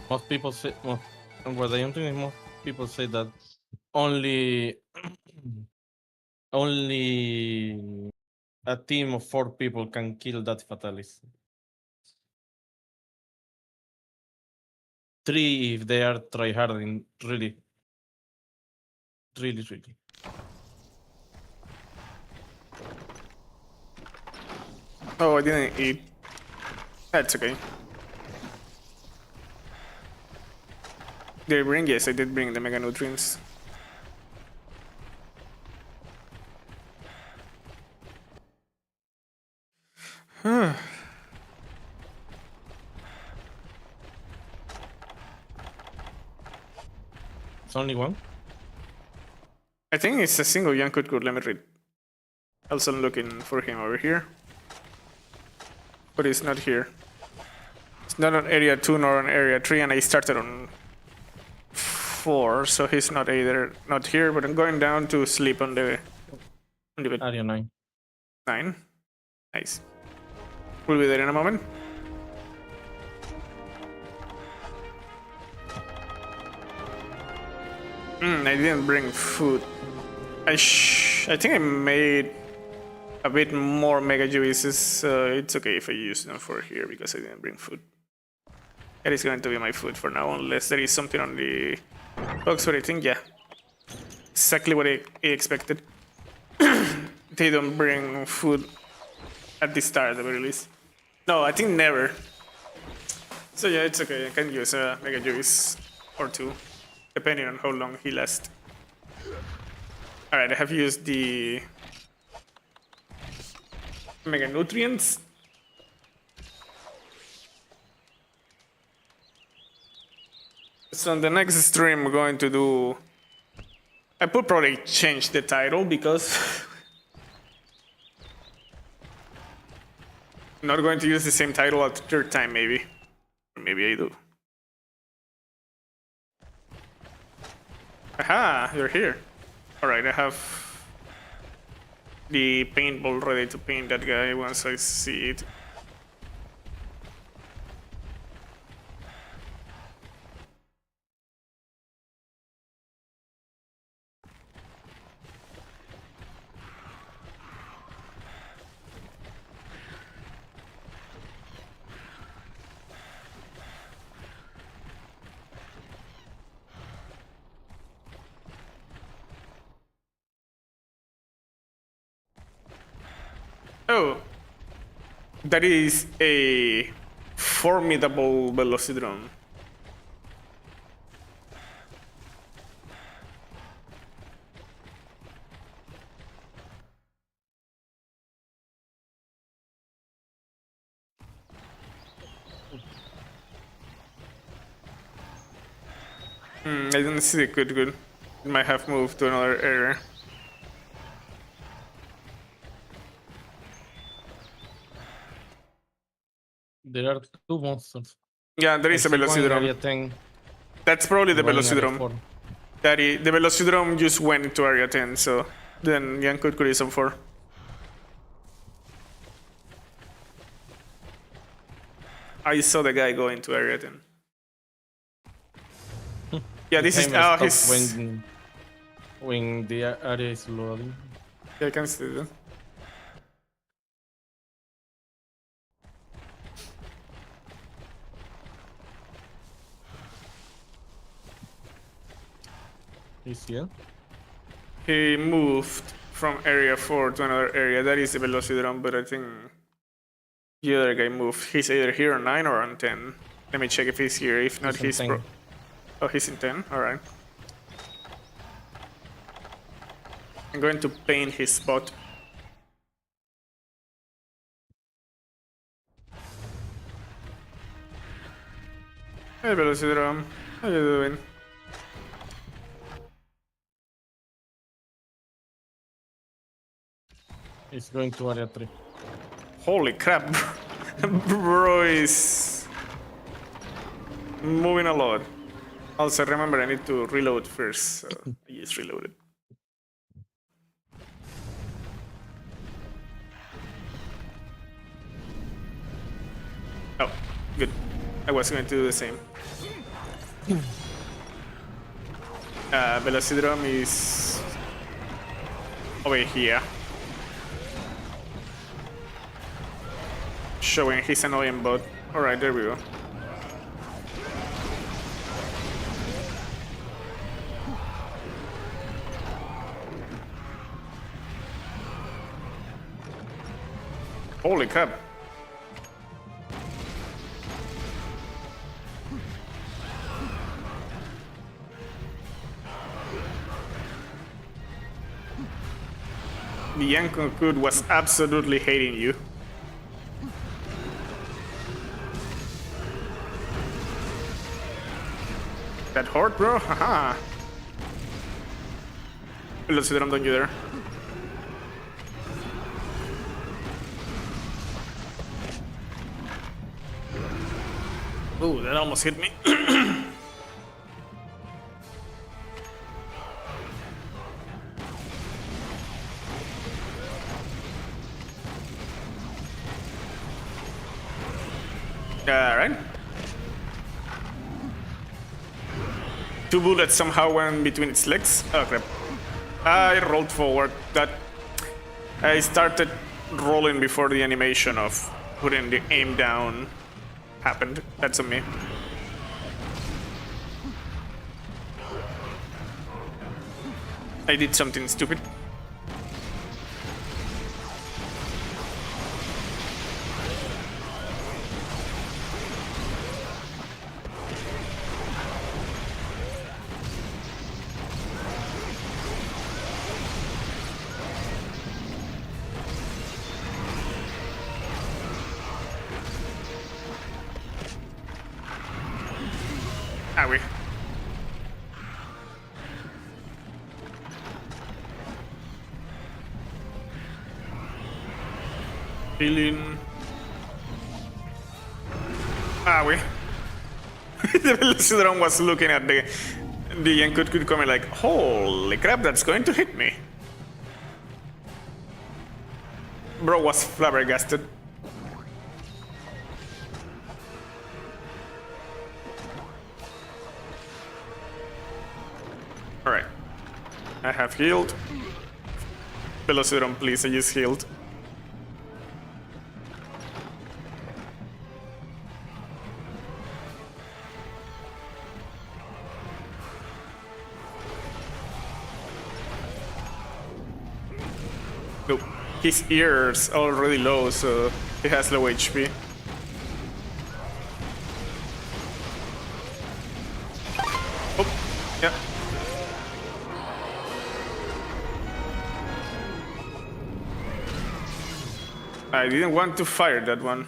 Most people say, well, what I think most people say that only only a team of 4 people can kill that Fatalis. 3 if they are tryharding, really. Really. Oh, I didn't eat. That's okay. Did I bring? Yes, I did bring the mega nutrients. It's only one? I think it's a single Yankutkud. Let me read. Also looking for him over here. But it's not here. It's not on area 2 nor on area 3, and I started on 4, so he's not either not here, but I'm going down to sleep on the bed. Area 9. 9. Nice. We'll be there in a moment. I didn't bring food. I think I made a bit more mega juices. It's okay if I use them for here because I didn't bring food. That is going to be my food for now, unless there is something on the box. But I think, yeah, exactly what I expected. They don't bring food at the start, at the very least. No, I think never. So yeah, it's okay. I can use a mega juice or 2, depending on how long he lasts. Alright, I have used the mega nutrients. So on the next stream, we're going to do. I could probably change the title because I'm not going to use the same title at the third time, maybe. Or maybe I do. Aha, you're here. Alright, I have the paintball ready to paint that guy once I see it. Oh, that is a formidable Velocidrome. I didn't see it. Good. It might have moved to another area. There are two monsters. Yeah, there is a I see one in area Velocidrome. 10. That's probably the One in area Velocidrome. 4. The Velocidrome just went into area 10, so then Yankut is on 4. I saw the guy go into area 10. Yeah, this is Timer his. stops when the area is loading. Yeah, I can see that. Is here? He moved from area 4 to another area. That is the Velocidrome, but I think the other guy moved. He's either here on 9 or on 10. Let me check if he's here. If not, He's on 10. Oh, he's in 10? Alright. I'm going to paint his spot. Hey, Velocidrome. How you doing? It's going to area 3. Holy crap. Bro is moving a lot. Also, remember, I need to reload first. So I just reloaded. Oh, good. I was going to do the same. Velocidrome is over here. Showing his annoying bot. Alright, there we go. Holy crap. The Yankun was absolutely hating you. That horde, bro? Haha. Velocidrome, don't you dare. Ooh, that almost hit me. Alright. 2 bullets somehow went between its legs. Oh crap. I rolled forward. I started rolling before the animation of putting the aim down happened. That's on me. I did something stupid. Owie. Healing. Owie. The Velocidrome was looking at the Yankut coming like, holy crap, that's going to hit me. Bro was flabbergasted. Alright. I have healed. Velocidrome, please, I just healed. Nope. His ear's already low, so he has low HP. Oh, yeah. I didn't want to fire that one.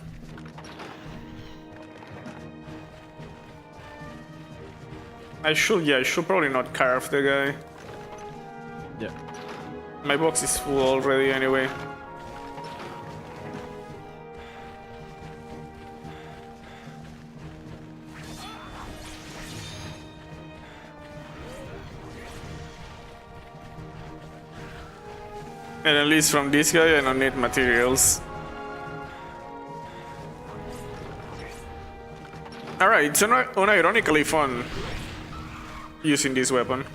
I should probably not carve the guy. Yeah. My box is full already anyway. And at least from this guy, I don't need materials. Alright, it's unironically fun using this weapon.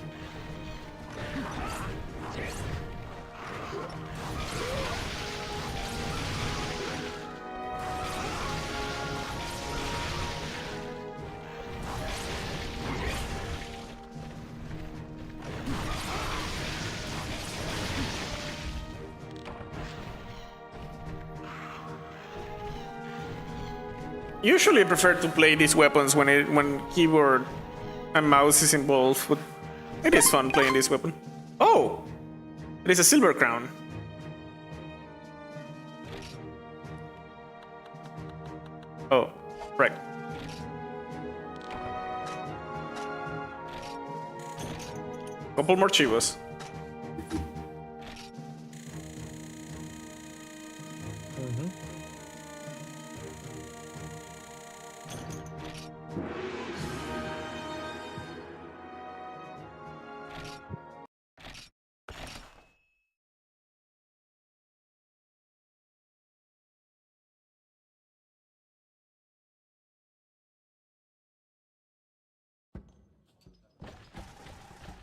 Usually I prefer to play these weapons when keyboard and mouse is involved, but it is fun playing this weapon. Oh! It is a silver crown. Oh, right. Couple more Cheevos.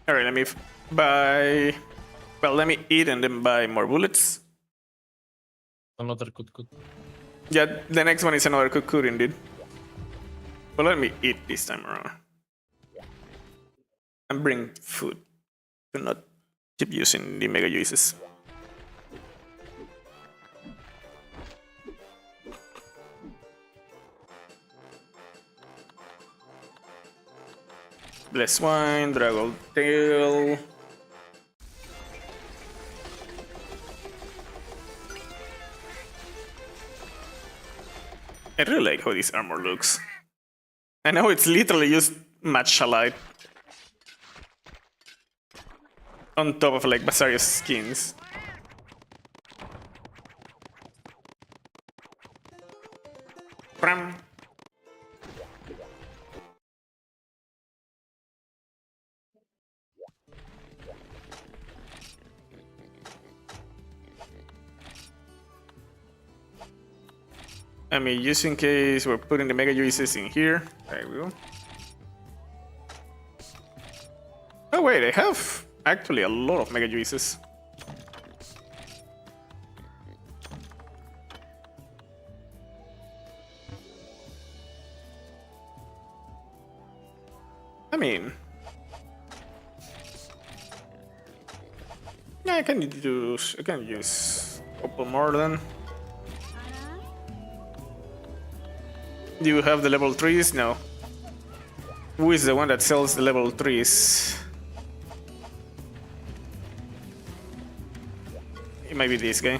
Alright, let me buy... Well, let me eat and then buy more bullets. Another good. Yeah, the next one is another cookoo indeed. But let me eat this time around. And bring food. Do not keep using the mega juices. Bless wine, dragon tail. I really like how this armor looks. I know it's literally just matcha light on top of like Basarius skins. Bram. I mean, just in case we're putting the mega juices in here. There we go. Oh wait, I have actually a lot of mega juices. I mean, yeah, I can use a couple more then. Do you have the level 3s? No. Who is the one that sells the level 3s? It might be this guy.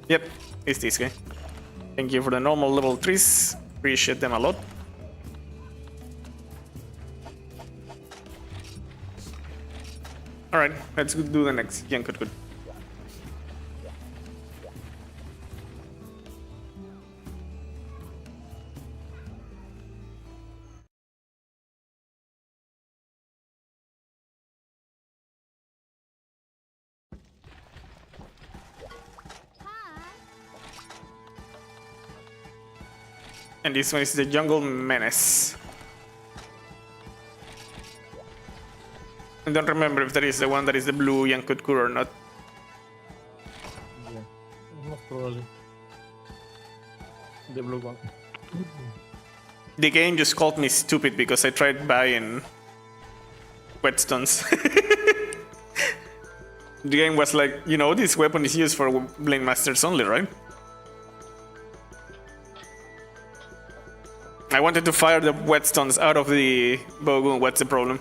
Yep, it's this guy. Thank you for the normal level 3s. Appreciate them a lot. Alright, let's do the next. Yeah, good. And this one is the Jungle Menace. I don't remember if that is the one that is the blue Yankutkur or not. Yeah, most probably the blue one. The game just called me stupid because I tried buying whetstones. The game was like, you know, this weapon is used for Blade Masters only, right? I wanted to fire the whetstones out of the Bowgun. What's the problem?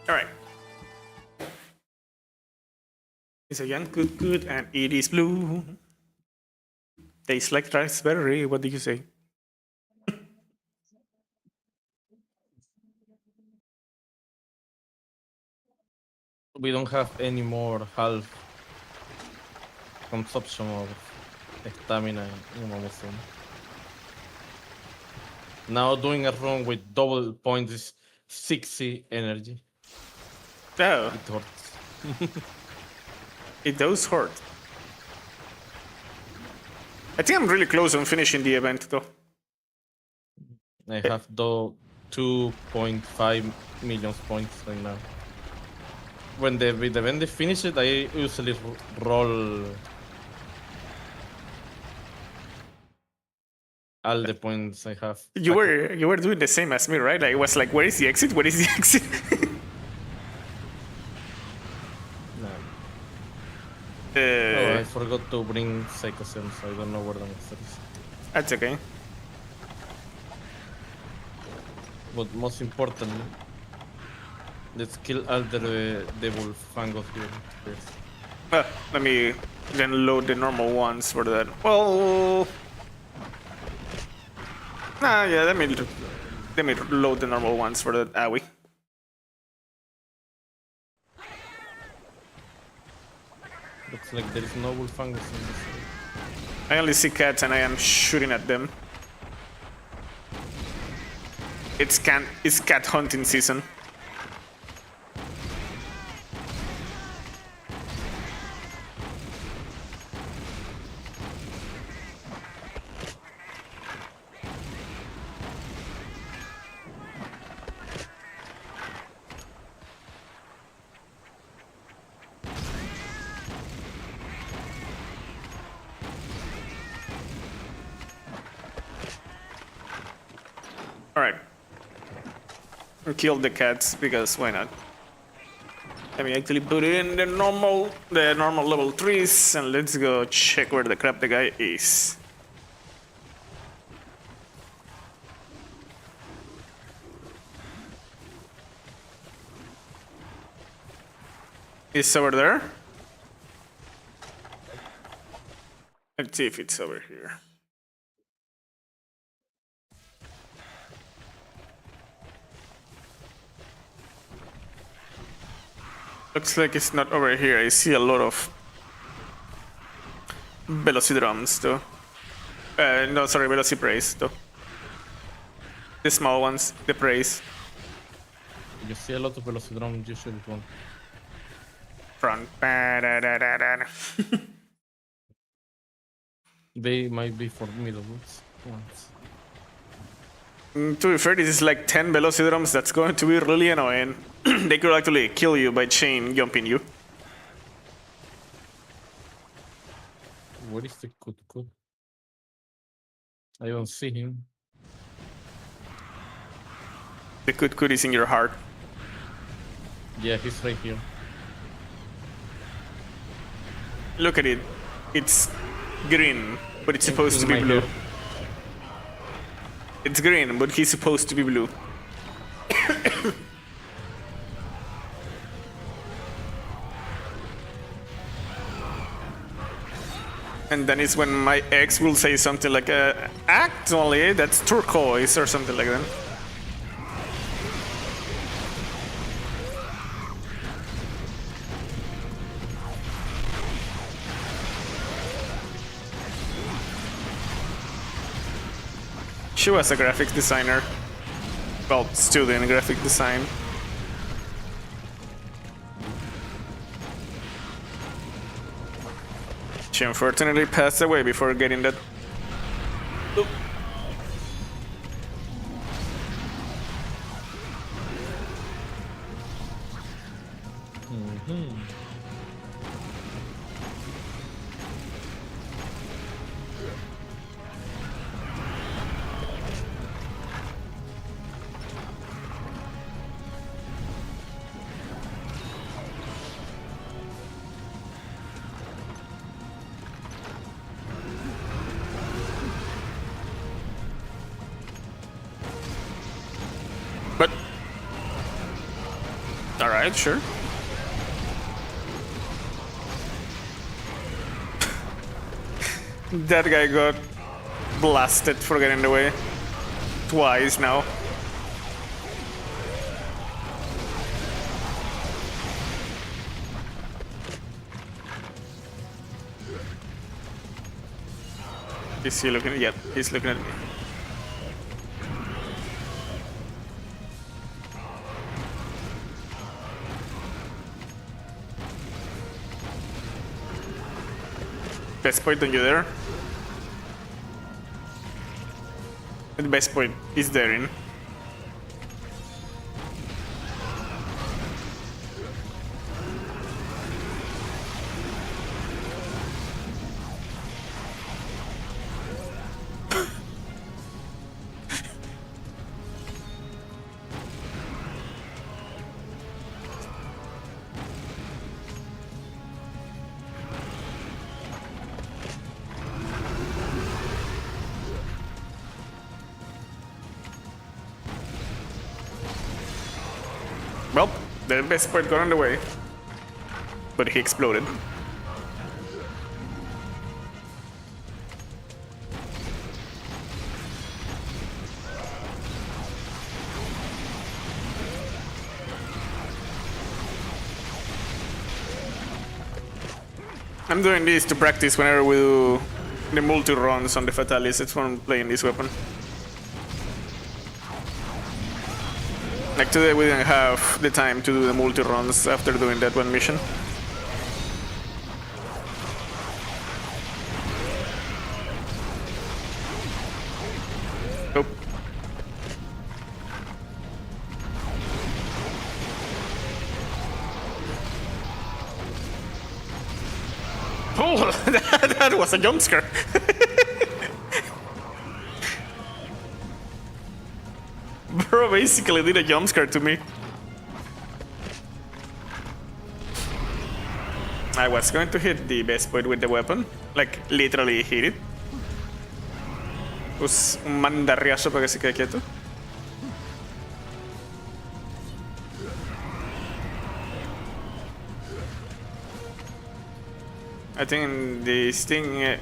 All right. It's a young good, and it is blue. Tastes like raspberry. What did you say? We don't have any more half consumption of stamina in Amazon. Now doing a run with double points is 60 energy. Oh, It hurts. it does hurt. I think I'm really close on finishing the event, though. I have 2.5 million points right now. When the event is finished, I usually roll all the points I have. You were doing the same as me, right? I was like, where is the exit? Where is the exit? No. Uh, I forgot to bring Psycho Sense. I don't know where the monster is. That's okay. But most importantly, let's kill all the devil fangos here first. Let me then load the normal ones for that. Well, yeah. Let me load the normal ones for that. Owie. Looks like there is no wolf fungus in this area. I only see cats and I am shooting at them. It's cat hunting season. Alright. Kill the cats because why not? Let me actually put in the normal level 3s and let's go check where the crap the guy is. It's over there. Let's see if it's over here. Looks like it's not over here. I see a lot of Velocidrums though. No, sorry, Velociprays though. The small ones, the praise. You see a lot of Velocidrome usually one. Front. They might be for middle woods. To be fair, this is like 10 Velocidrums. That's going to be really annoying. They could actually kill you by chain jumping you. Where is the Kut? I don't see him. The Kut is in your heart. Yeah, he's right here. Look at it. It's green, but it's supposed to be my blue. hair. It's green, but he's supposed to be blue. And then it's when my ex will say something like, actually, that's turquoise or something like that. She was a graphic designer. Well, still in graphic design. She unfortunately passed away before getting that. Oop. Alright, sure. That guy got blasted for getting away. Twice now. Is he looking? Yeah, he's looking at me. Best point on you there. The best point is there in. Well, the best part got on the way, but he exploded. I'm doing this to practice whenever we do the multi-runs on the Fatalis. It's fun playing this weapon. Like today we didn't have the time to do the multi-runs after doing that one mission. Nope. Oh, that was a jump scare. Bro basically did a jump scare to me. I was going to hit the best point with the weapon. Like, literally hit it. Pues un mandarriazo para que se quede quieto. I think this thing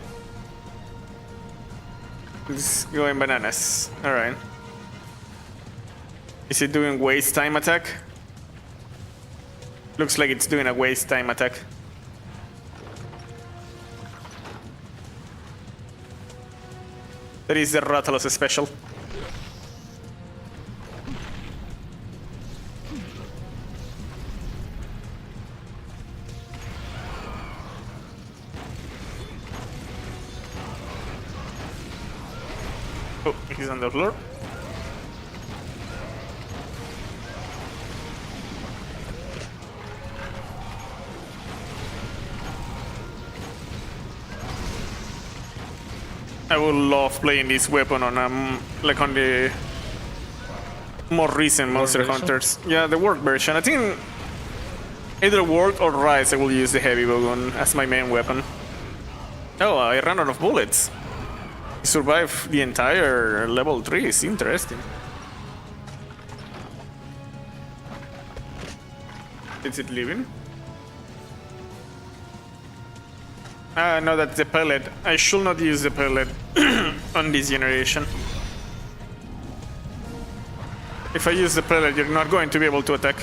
is going bananas. Alright. Is it doing waste time attack? Looks like it's doing a waste time attack. That is the Fatalis special. Oh, he's on the floor. I would love playing this weapon on like on the more recent Monster Hunters. Yeah, the World version. I think either World or Rise I will use the heavy Bowgun as my main weapon. Oh, I ran out of bullets. I survived the entire level 3. It's interesting. Is it leaving? No, that's the pellet. I should not use the pellet on this generation. If I use the pellet, you're not going to be able to attack.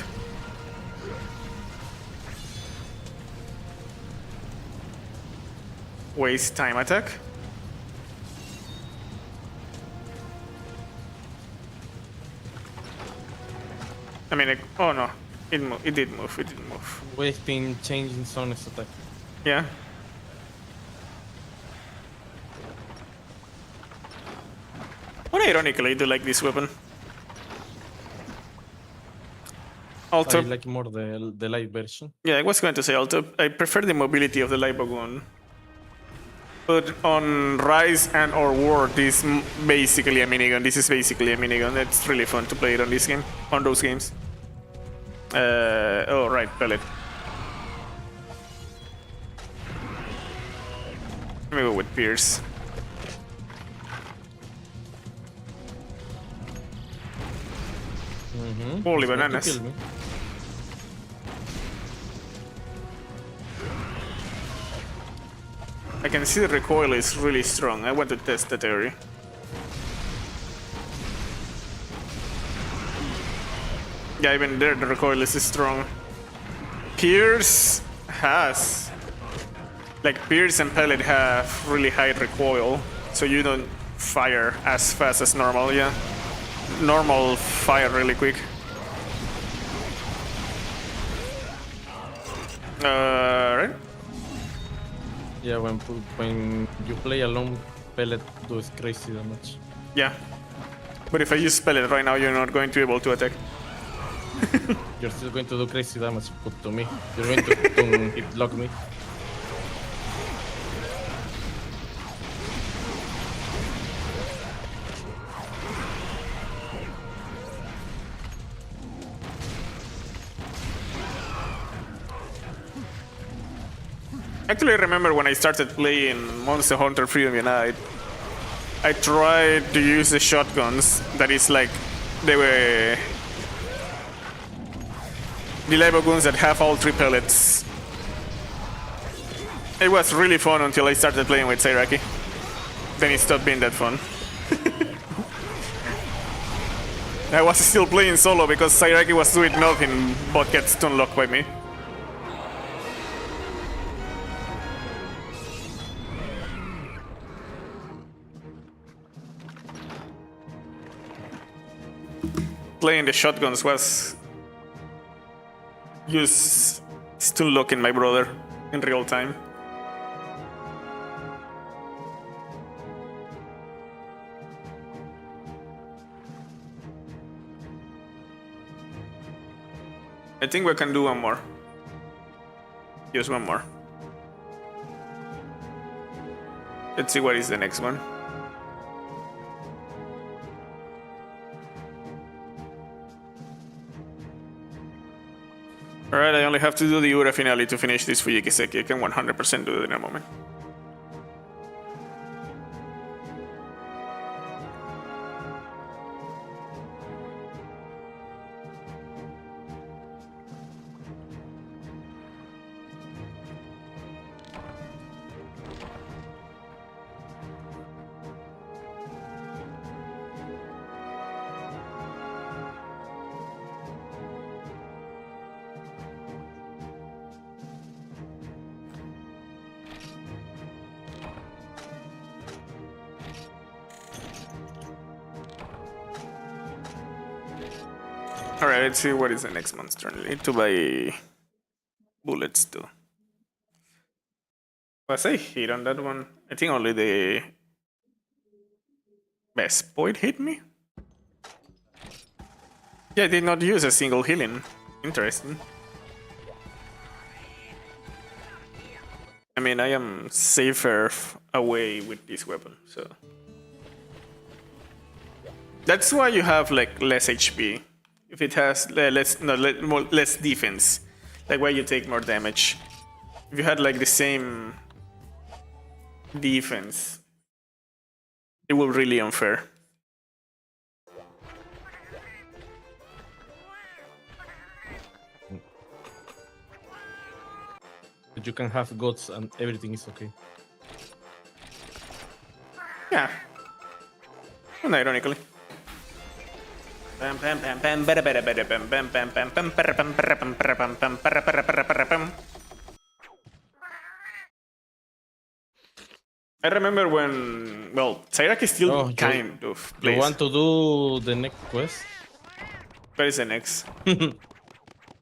Waste time attack. I mean, oh no, it did move. It did move. Wasting changing zones attack. Yeah. What ironically, I do like this weapon. I like more the light version. Yeah, I was going to say also, I prefer the mobility of the light Bowgun. But on Rise and or War, this is basically a minigun. This is basically a minigun. It's really fun to play it on this game, on those games. Oh right, pellet. Let me go with Pierce. Holy bananas. can see the recoil is really strong. I want to test the theory. Yeah, even there the recoil is strong. Pierce has... Like, Pierce and Pellet have really high recoil, so you don't fire as fast as normal, yeah. Normal fire really quick. Right? Yeah, when you play alone, Pellet does crazy damage. Yeah. But if I use Pellet right now, you're not going to be able to attack. You're still going to do crazy damage, but to me, you're going to hit lock me. Actually, I remember when I started playing Monster Hunter Freedom Unite, I tried to use the shotguns. That is like they were the labor guns that have all 3 pellets. It was really fun until I started playing with Sairaki. Then it stopped being that fun. I was still playing solo because Sairaki was doing nothing but get stun locked by me. Playing the shotguns was use stun locking my brother in real time. I think we can do one more. Just one more. Let's see what is the next one. Alright, I only have to do the Ura finale to finish this Fujikiseki. I can 100% do it in a moment. Alright, let's see what is the next monster. I need to buy bullets too. Was I hit on that one? I think only the best point hit me. Yeah, I did not use a single healing. Interesting. I mean, I am safer away with this weapon, so... That's why you have like less HP. If it has less defense, like why you take more damage. If you had like the same defense, it will really unfair. But you can have gods and everything is okay. Yeah. Unironically. I remember when, well, Sairaki still kind of plays. You want to do the next quest? Where is the next?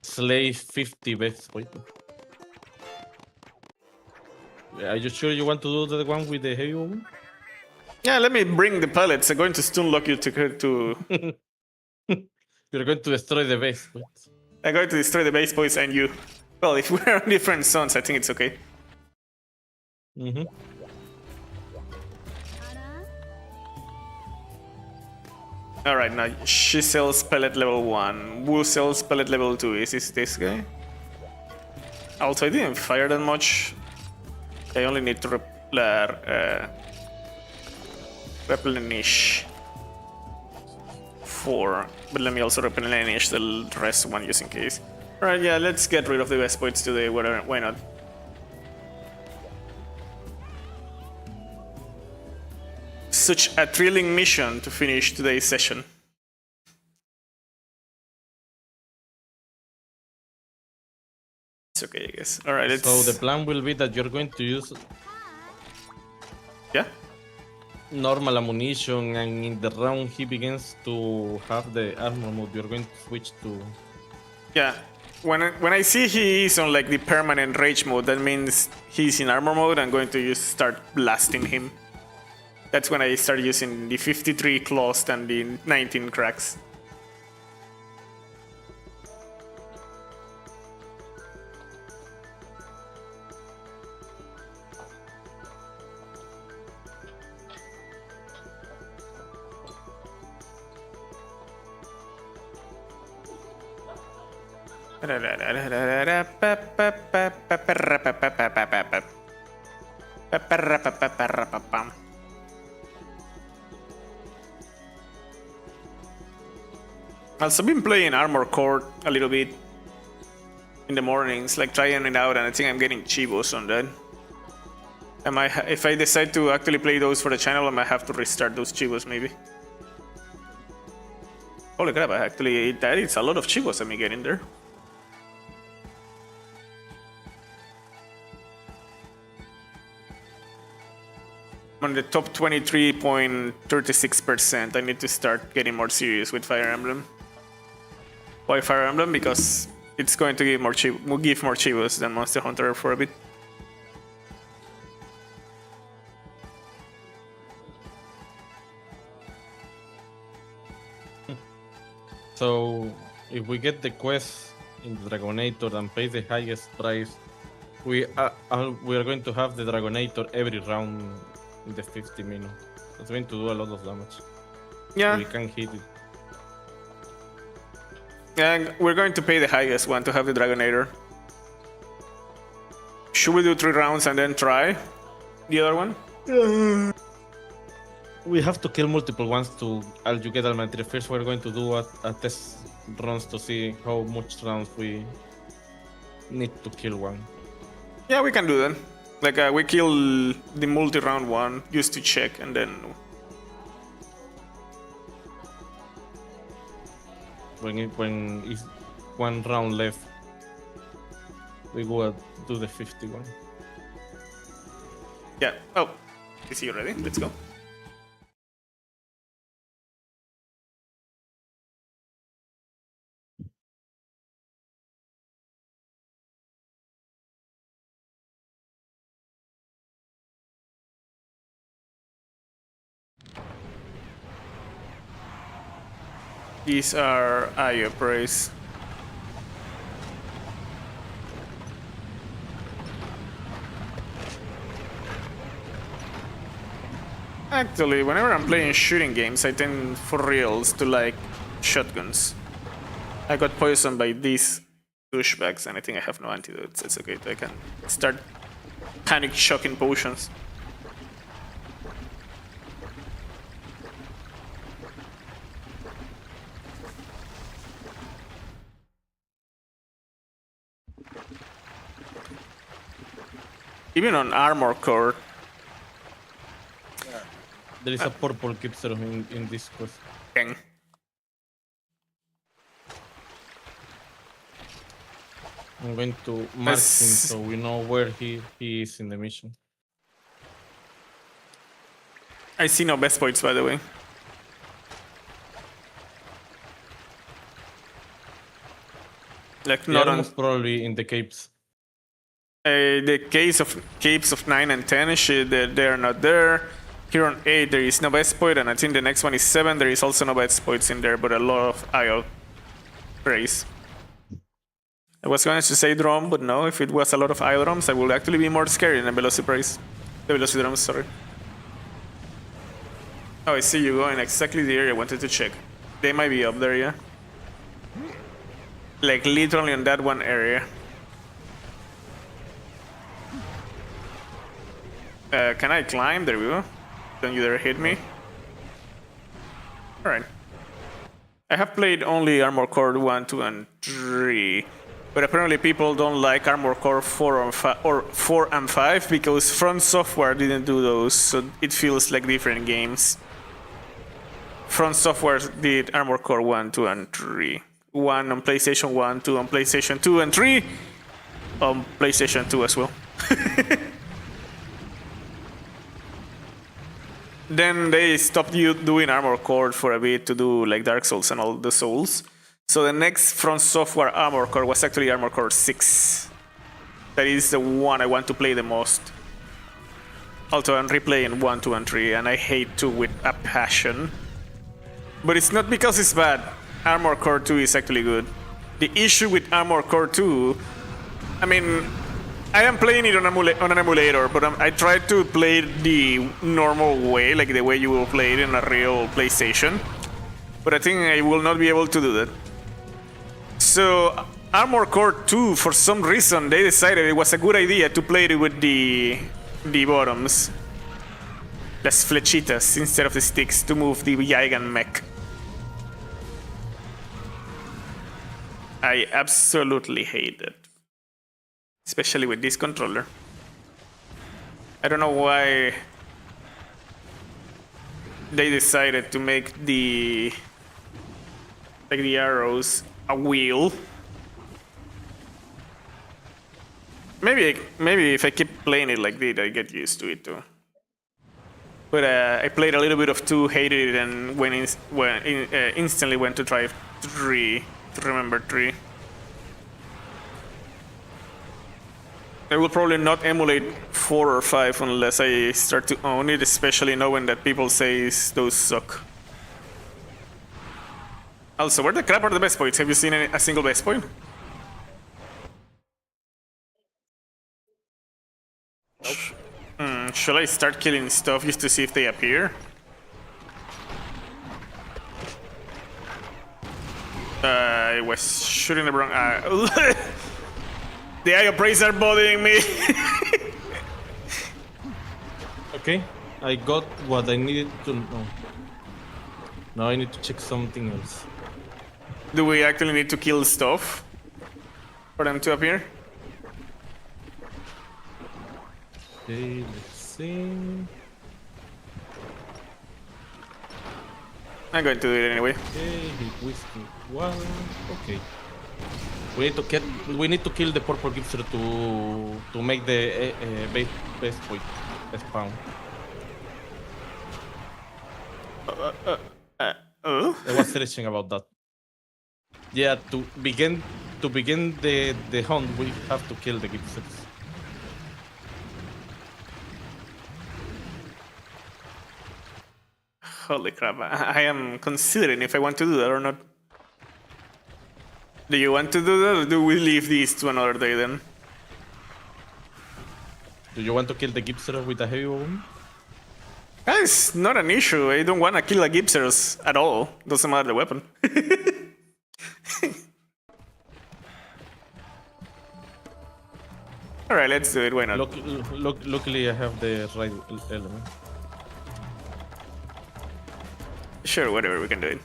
Slay 50 best point. Are you sure you want to do the one with the heavy one? Yeah, let me bring the pellets. I'm going to stun lock you to You're going to destroy the base points. I'm going to destroy the base points and you. Well, if we're on different zones, I think it's okay. Mm-hmm. Alright, now she sells pellet level 1. Wu sells pellet level 2. Is this guy? Also, I didn't fire that much. I only need to replenish 4. But let me also replenish the rest one just in case. Alright, yeah, let's get rid of the best points today. Why not? such a thrilling mission to finish today's session. It's okay, I guess. All right, So the plan will be that you're going to use normal ammunition, and in the round he begins to have the armor mode. You're going to switch to When I see he is on like the permanent rage mode, that means he's in armor mode. I'm going to just start blasting him. That's when I start using the 53 claws and the 19 cracks. Also been playing Armor Core a little bit in the mornings, like trying it out, and I think I'm getting Cheevos on that. If I decide to actually play those for the channel, I might have to restart those Cheevos maybe. Holy crap, I actually ate that. It's a lot of Cheevos I'm getting there. I'm on the top 23.36%. I need to start getting more serious with Fire Emblem. Why Fire Emblem? Because it's going to give more Cheevos than Monster Hunter for a bit. So if we get the quest in the Dragonator and pay the highest price, we are going to have the Dragonator every round in the 50 minutes. It's going to do a lot of damage. Yeah. We can hit it. And we're going to pay the highest one to have the Dragonator. Should we do 3 rounds and then try the other one? We have to kill multiple ones to you get Almantir. First we're going to do a test runs to see how much rounds we need to kill one. Yeah, we can do that. Like we kill the multi-round one just to check, and then when it's 1 round left, we go do the 51. Yeah. Oh, is he ready? Let's go. These are IO praise. Actually, whenever I'm playing shooting games, I tend for reals to like shotguns. I got poisoned by these douchebags, and I think I have no antidotes. It's okay, I can start panic shocking potions. Even on Armor Core. There is a purple Kipster in this quest. Dang. I'm going to mark him so we know where he is in the mission. I see no best points, by the way. Like not on probably in the caves. the caves of 9 and 10, they are not there. Here on 8 there is no best point, and I think the next one is 7. There is also no best points in there, but a lot of IO praise. I was going to say drum, but no, if it was a lot of IO drums, I would actually be more scary than Velocity praise. The Velocity drums, sorry. Oh, I see you going exactly the area I wanted to check. They might be up there, yeah? Like literally on that one area. Can I climb? There we go. Don't you dare hit me. Alright. I have played only Armor Core 1, 2, and 3. But apparently people don't like Armored Core 4 and 5 because From Software didn't do those, so it feels like different games. From Software did Armored Core 1, 2, and 3. 1 on PlayStation 1, 2 on PlayStation 2, and 3 on PlayStation 2 as well. Then they stopped doing Armored Core for a bit to do like Dark Souls and all the Souls. So the next From Software Armored Core was actually Armored Core 6. That is the one I want to play the most. Although I'm replaying 1, 2, and 3, and I hate 2 with a passion. But it's not because it's bad. Armored Core 2 is actually good. The issue with Armored Core 2, I mean, I am playing it on an emulator, but I tried to play it the normal way, like the way you will play it in a real PlayStation. But I think I will not be able to do that. So Armored Core 2, for some reason, they decided it was a good idea to play it with the bottoms. Las flechitas instead of the sticks to move the Gigan mech. I absolutely hate it. Especially with this controller. I don't know why they decided to make the arrows a wheel. Maybe if I keep playing it like this, I get used to it too. But I played a little bit of 2, hated it, and instantly went to try 3, to remember 3. I will probably not emulate 4 or 5 unless I start to own it, especially knowing that people say those suck. Also, where the crap are the best points? Have you seen a single best point? Nope. Shall I start killing stuff just to see if they appear? I was shooting the wrong eye. The eye appraisers are bothering me. Okay, I got what I needed to know. Now I need to check something else. Do we actually need to kill stuff for them to appear? Okay, let's see. I'm going to do it anyway. Okay, whiskey one. Okay. We need to kill the purple gipster to make the base point spawn. I was searching about that. Yeah, to begin the hunt, we have to kill the gipsters. Holy crap, I am considering if I want to do that or not. Do you want to do that, or do we leave these to another day then? Do you want to kill the gipster with a heavy weapon? It's not an issue. I don't want to kill a gipsters at all. Doesn't matter the weapon. Alright, let's do it. Why not? Luckily, I have the right element. Sure, whatever, we can do it.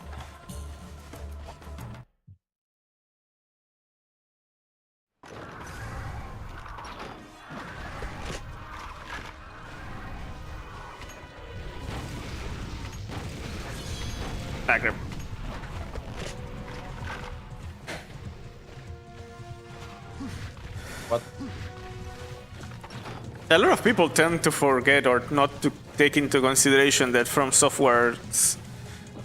Back grab. What? A lot of people tend to forget or not to take into consideration that From Software's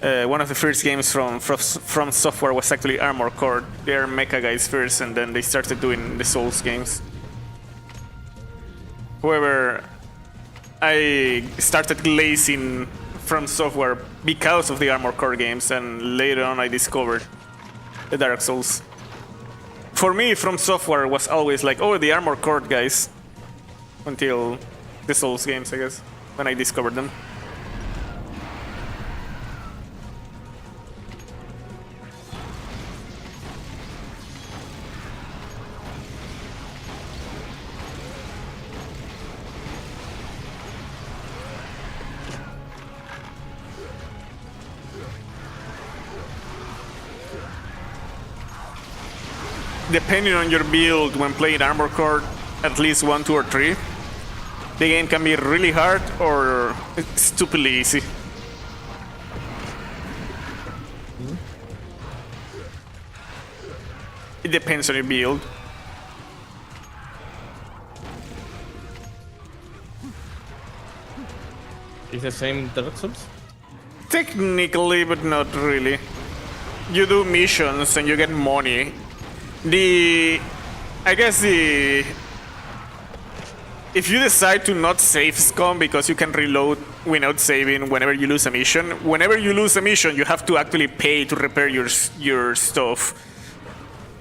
one of the first games from Software was actually Armored Core. They're mecha guys first, and then they started doing the Souls games. However, I started glazing From Software because of the Armored Core games, and later on I discovered the Dark Souls. For me, From Software was always like, oh, the Armored Core guys, until the Souls games, I guess, when I discovered them. depending on your build when playing armor core, at least 1, 2, or 3, the game can be really hard or stupidly easy. It depends on your build. Is the same Dark Souls? Technically, but not really. You do missions and you get money. I guess if you decide to not save scum because you can reload without saving whenever you lose a mission, you have to actually pay to repair your stuff.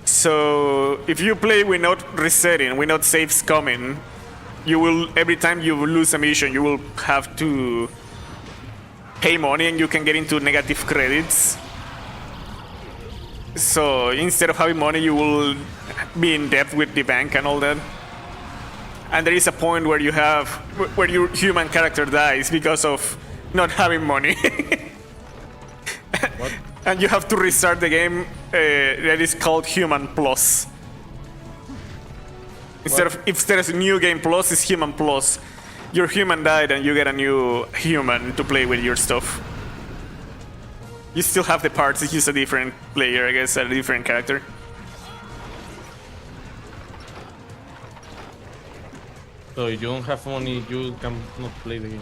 So if you play without resetting, without saves coming, you will, every time you lose a mission, you will have to pay money and you can get into negative credits. So instead of having money, you will be in debt with the bank and all that. And there is a point where your human character dies because of not having money. What? And you have to restart the game. That is called Human Plus. Instead of, if there's a new game plus, it's Human Plus. Your human died and you get a new human to play with your stuff. You still have the parts, it's just a different player, I guess, a different character. So if you don't have money, you cannot play the game.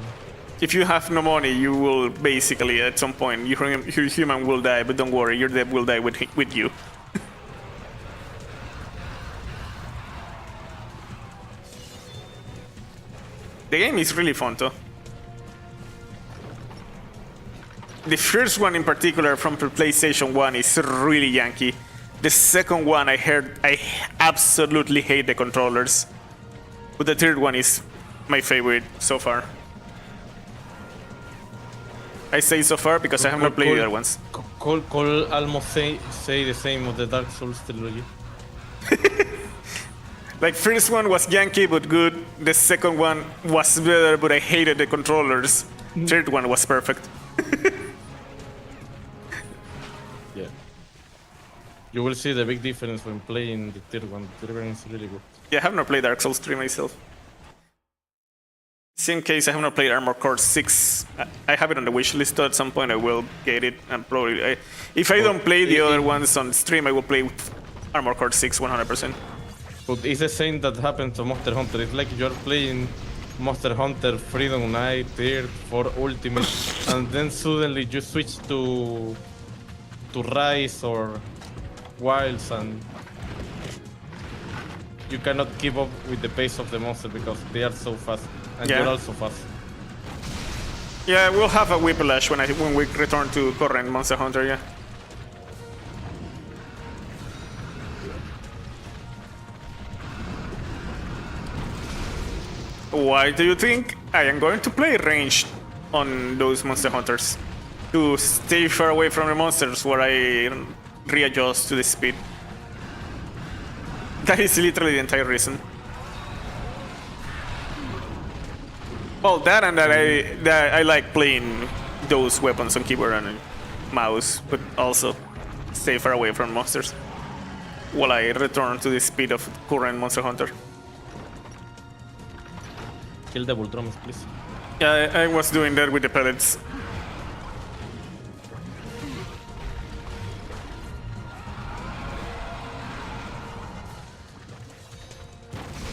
If you have no money, you will basically, at some point, your human will die, but don't worry, your dev will die with you. The game is really fun, though. The first one in particular from PlayStation 1 is really janky. The second one I absolutely hate the controllers. But the third one is my favorite so far. I say so far because I have not played the other ones. Cole almost say the same of the Dark Souls trilogy. Like, first one was janky but good. The second one was better, but I hated the controllers. Third one was perfect. Yeah. You will see the big difference when playing the third one. The third one is really good. Yeah, I have not played Dark Souls 3 myself. Same case, I have not played Armored Core 6. I have it on the wish list, so at some point I will get it. And probably, if I don't play the other ones on stream, I will play Armored Core 6 100%. But it's the same that happened to Monster Hunter. It's like you're playing Monster Hunter Freedom Night, Third, for Ultimate, and then suddenly you switch to Rise or Wilds, and you cannot keep up with the pace of the monster because they are so fast, and you're also fast. Yeah, we'll have a whiplash when we return to current Monster Hunter, yeah. Why do you think I am going to play ranged on those Monster Hunters? To stay far away from the monsters where I readjust to the speed. That is literally the entire reason. Well, that and that I like playing those weapons on keyboard and mouse, but also stay far away from monsters while I return to the speed of current Monster Hunter. Kill the Voltroms, please. Yeah, I was doing that with the pellets.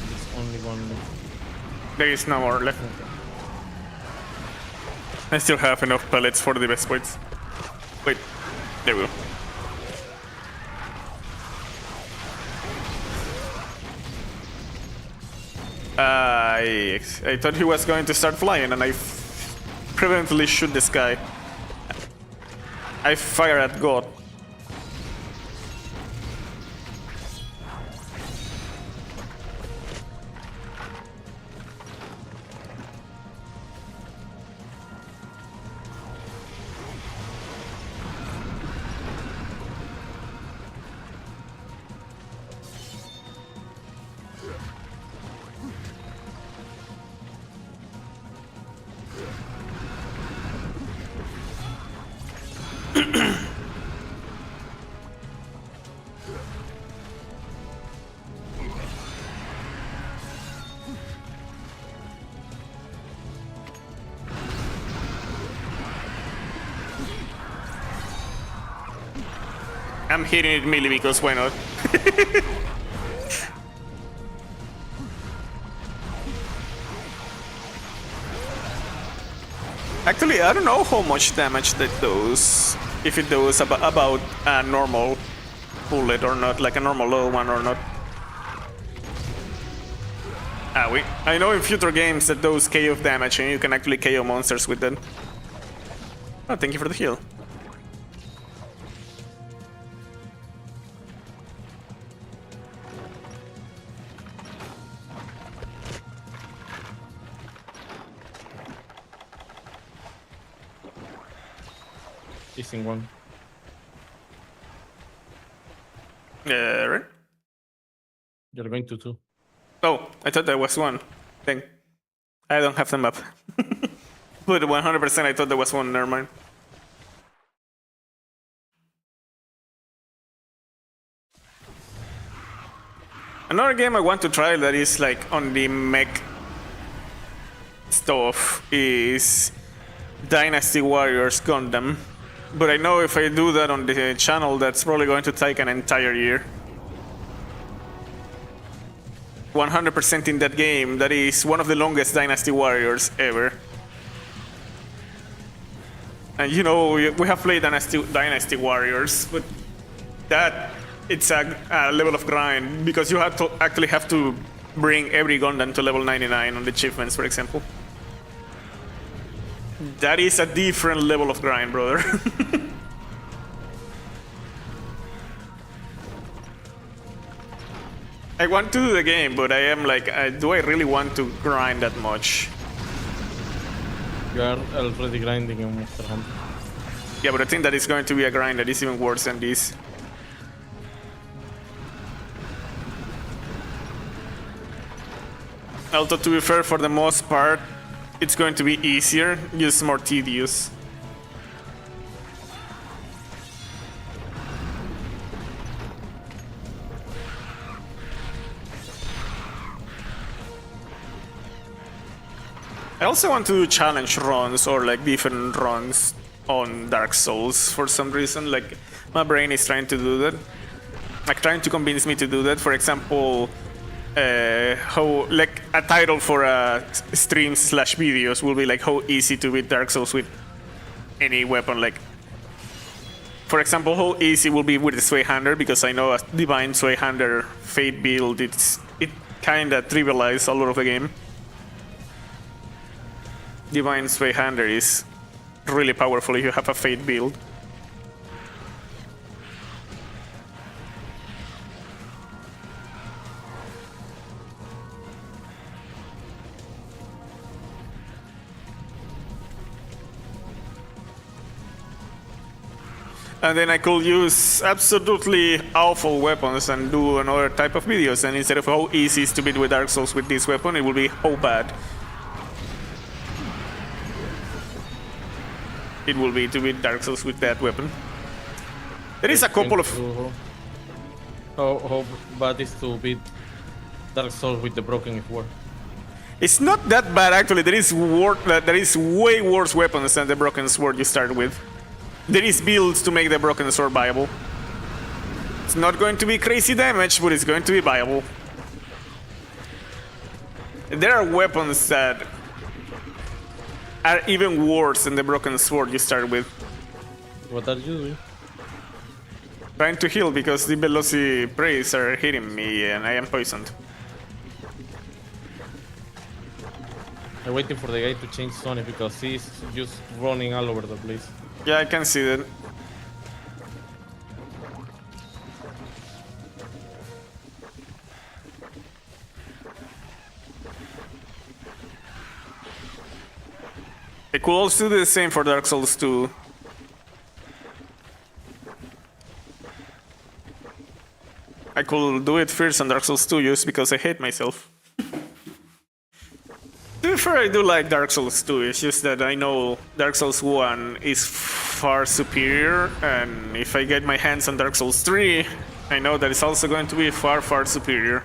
There's only one left. There is no more left. I still have enough pellets for the best points. Wait, there we go. I thought he was going to start flying and I preventively shoot this guy. I fire at God. I'm hitting it melee because why not? Actually, I don't know how much damage that does. If it does about a normal bullet or not, like a normal low one or not. I know in future games that those KO damage and you can actually KO monsters with them. Oh, thank you for the heal. Missing one. Right? You're going to two. Oh, I thought there was one. Dang. I don't have them up. But 100% I thought there was one, never mind. Another game I want to try that is like on the mech stuff is Dynasty Warriors Gundam. But I know if I do that on the channel, that's probably going to take an entire year. 100% in that game, that is one of the longest Dynasty Warriors ever. And you know, we have played Dynasty Warriors, but it's a level of grind, because you actually have to bring every Gundam to level 99 on the achievements, for example. That is a different level of grind, brother. I want to do the game, but I am like, do I really want to grind that much? You are already grinding in Monster Hunter. Yeah, but I think that is going to be a grind that is even worse than this. Although, to be fair, for the most part, it's going to be easier, just more tedious. I also want to do challenge runs or like different runs on Dark Souls for some reason. Like, my brain is trying to do that. Like, trying to convince me to do that. For example, how like a title for a stream/videos will be like how easy to beat Dark Souls with any weapon. Like, for example, how easy will be with the Swayhander, because I know a Divine Swayhander Fate build, it kinda trivializes a lot of the game. Divine Swayhander is really powerful if you have a Fate build. And then I could use absolutely awful weapons and do another type of videos. And instead of how easy it is to beat with Dark Souls with this weapon, it will be how bad it will be to beat Dark Souls with that weapon. There is a couple of... How bad is to beat Dark Souls with the Broken Sword? It's not that bad, actually. There is way worse weapons than the Broken Sword you start with. There is builds to make the Broken Sword viable. It's not going to be crazy damage, but it's going to be viable. There are weapons that are even worse than the Broken Sword you start with. What are you doing? Trying to heal because the velocity praise are hitting me and I am poisoned. I'm waiting for the guy to change zone because he's just running all over the place. Yeah, I can see that. I could also do the same for Dark Souls 2. I could do it first on Dark Souls 2 just because I hate myself. To be fair, I do like Dark Souls 2, it's just that I know Dark Souls 1 is far superior, and if I get my hands on Dark Souls 3, I know that it's also going to be far, far superior.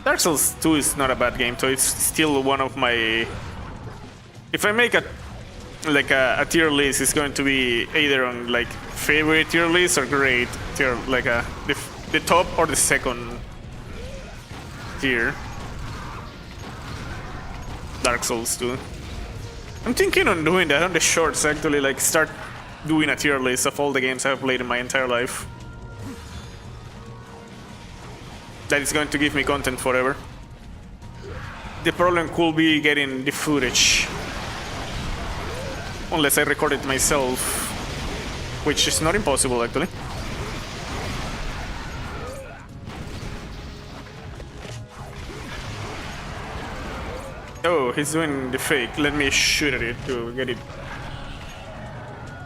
Dark Souls 2 is not a bad game, so it's still one of my... If I make a like a tier list is going to be either on like favorite tier list or great tier, like the top or the second tier. Dark Souls 2. I'm thinking on doing that on the shorts, actually, like start doing a tier list of all the games I've played in my entire life. That is going to give me content forever. The problem could be getting the footage. Unless I record it myself, which is not impossible, actually. Oh, he's doing the fake. Let me shoot at it to get it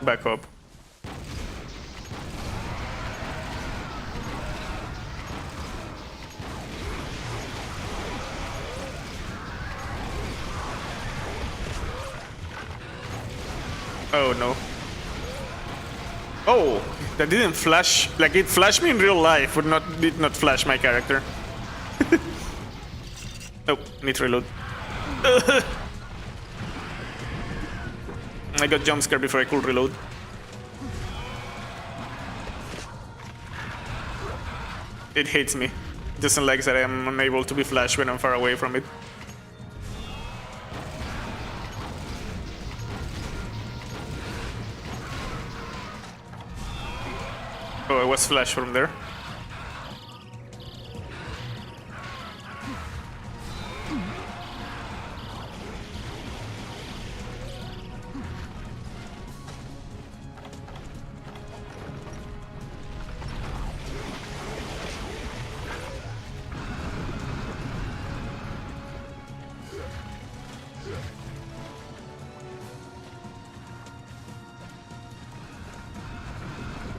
back up. Oh no. Oh, that didn't flash. Like it flashed me in real life, but did not flash my character. Oh, need to reload. I got jump scared before I could reload. It hates me. It doesn't like that I am unable to be flashed when I'm far away from it. Oh, I was flashed from there.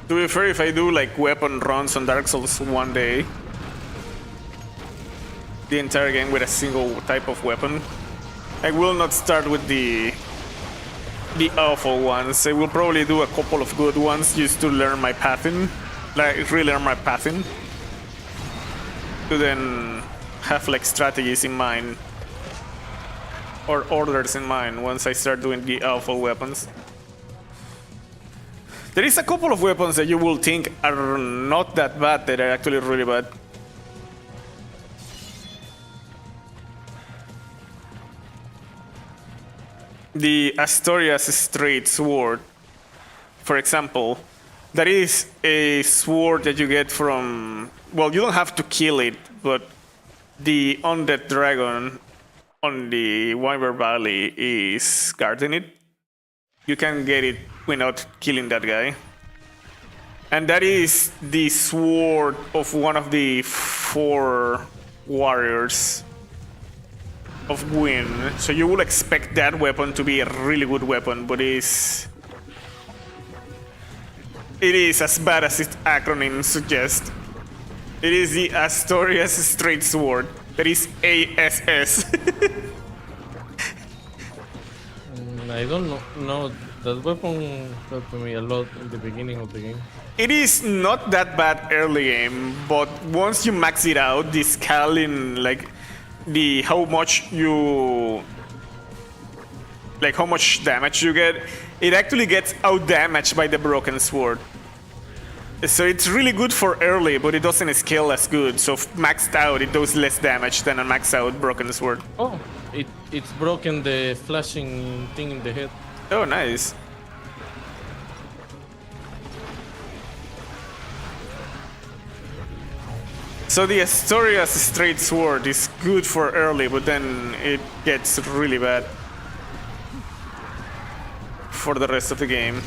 To be fair, if I do like weapon runs on Dark Souls one day, the entire game with a single type of weapon, I will not start with the awful ones. I will probably do a couple of good ones just to learn my pattern, like relearn my pattern, to then have like strategies in mind or orders in mind once I start doing the awful weapons. There is a couple of weapons that you will think are not that bad that are actually really bad. The Astoria's Straight Sword, for example, that is a sword that you get from, well, you don't have to kill it, but the undead dragon on the Wyvern Valley is guarding it. You can get it without killing that guy. And that is the sword of one of the 4 warriors of Gwyn. So you will expect that weapon to be a really good weapon, but it is as bad as its acronym suggests. It is the Astoria's Straight Sword. That is ASS. I don't know. That weapon helped me a lot in the beginning of the game. It is not that bad early game, but once you max it out, the scaling, like how much damage you get, it actually gets out damaged by the broken sword. So it's really good for early, but it doesn't scale as good. So maxed out, it does less damage than a maxed out broken sword. Oh, it's broken the flashing thing in the head. Oh, nice. So the Astoria's Straight Sword is good for early, but then it gets really bad for the rest of the game.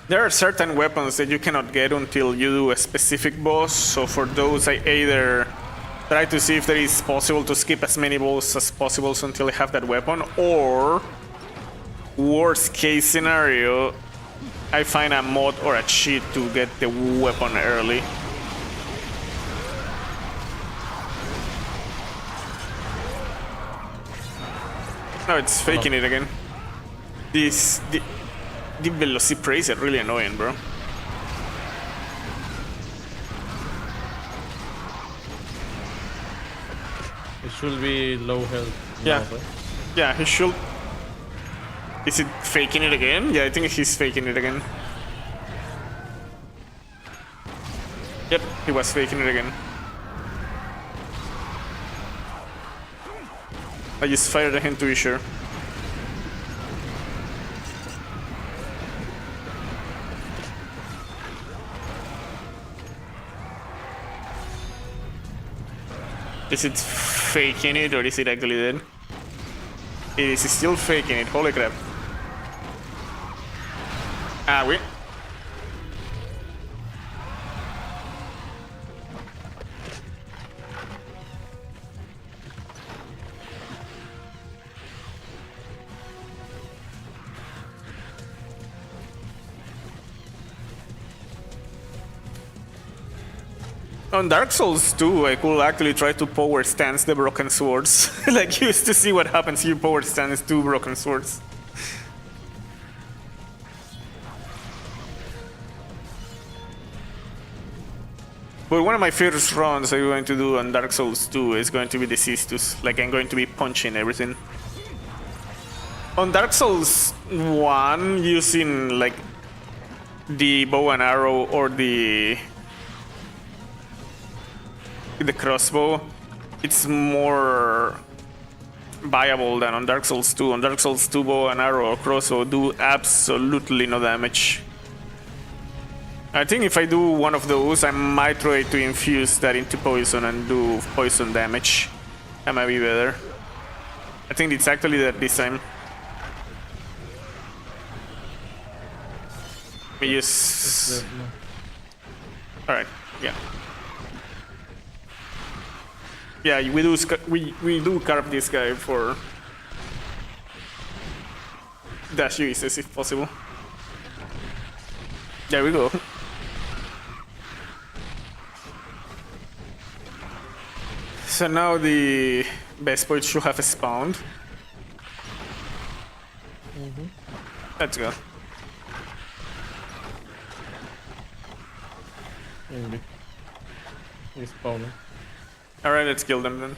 There are certain weapons that you cannot get until you do a specific boss, so for those I either try to see if it is possible to skip as many bosses as possible until I have that weapon, or worst case scenario, I find a mod or a cheat to get the weapon early. No, it's faking it again. The Velociprays are really annoying, bro. It should be low health. Yeah. Now, right? Yeah, he should. Is it faking it again? Yeah, I think he's faking it again. Yep, he was faking it again. I just fired at him to be sure. Is it faking it or is it actually dead? It is still faking it, holy crap. Ah, wait. On Dark Souls 2, I could actually try to power stance the broken swords. Like, used to see what happens if you power stance 2 broken swords. But one of my first runs I'm going to do on Dark Souls 2 is going to be the Sistus. Like, I'm going to be punching everything. On Dark Souls 1, using, like, the bow and arrow or the crossbow, it's more viable than on Dark Souls 2. On Dark Souls 2, bow and arrow or crossbow do absolutely no damage. I think if I do one of those, I might try to infuse that into poison and do poison damage. That might be better. I think it's actually that this time. We use... Alright, yeah. Yeah, we do carve this guy for dash uses if possible. There we go. So now the best point should have spawned. Let's go. Indeed. He's spawning. Alright, let's kill them then.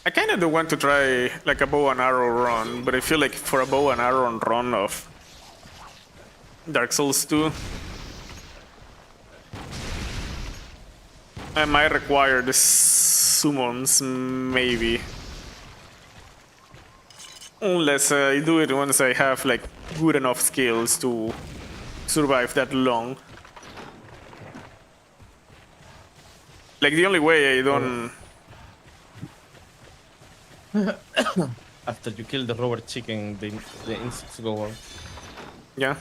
I kinda do want to try like a bow and arrow run, but I feel like for a bow and arrow run of Dark Souls 2, I might require the summons, maybe. Unless I do it once I have like good enough skills to survive that long. Like the only way I don't... After you kill the robot chicken, the insects go on. Yeah.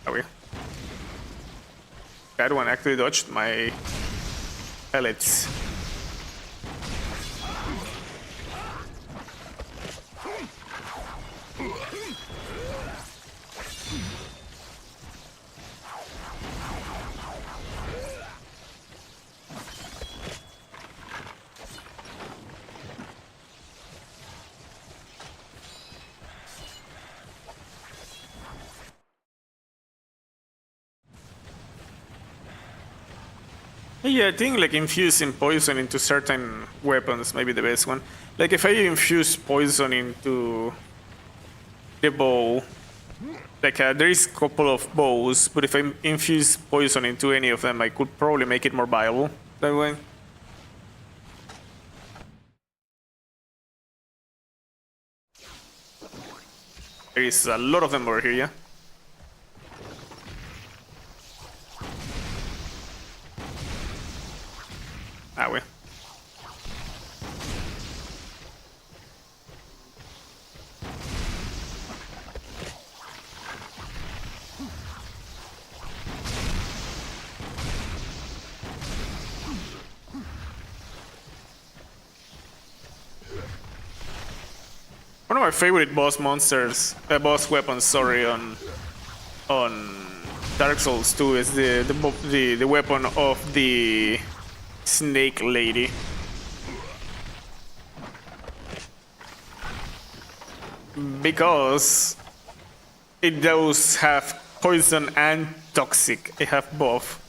Okay. That one actually dodged my pellets. Yeah, I think like infusing poison into certain weapons may be the best one. Like if I infuse poison into the bow, like there is a couple of bows, but if I infuse poison into any of them, I could probably make it more viable that way. There is a lot of them over here, yeah? Ah, well. One of my favorite boss weapons, sorry, on Dark Souls 2 is the weapon of the snake lady. Because it does have poison and toxic. It have both.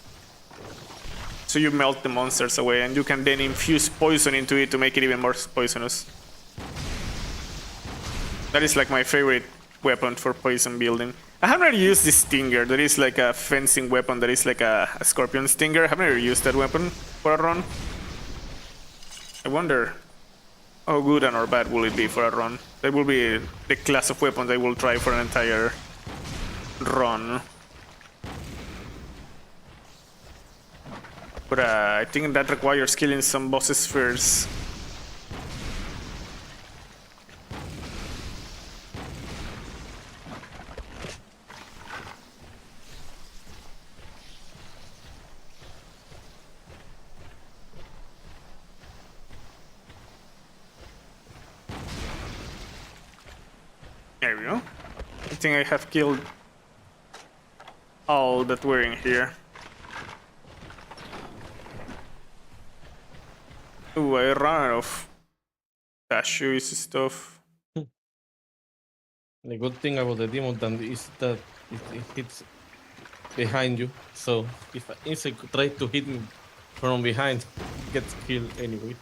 So you melt the monsters away and you can then infuse poison into it to make it even more poisonous. That is like my favorite weapon for poison building. I haven't really used this stinger. That is like a fencing weapon that is like a scorpion stinger. I haven't really used that weapon for a run. I wonder how good and or bad will it be for a run. That will be the class of weapons I will try for an entire run. But I think that requires killing some bosses first. There we go. I think I have killed all that were in here. Ooh, I ran out of cashews stuff. The good thing about the demon tongue is that it hits behind you. So if an insect tries to hit me from behind, it gets killed anyway.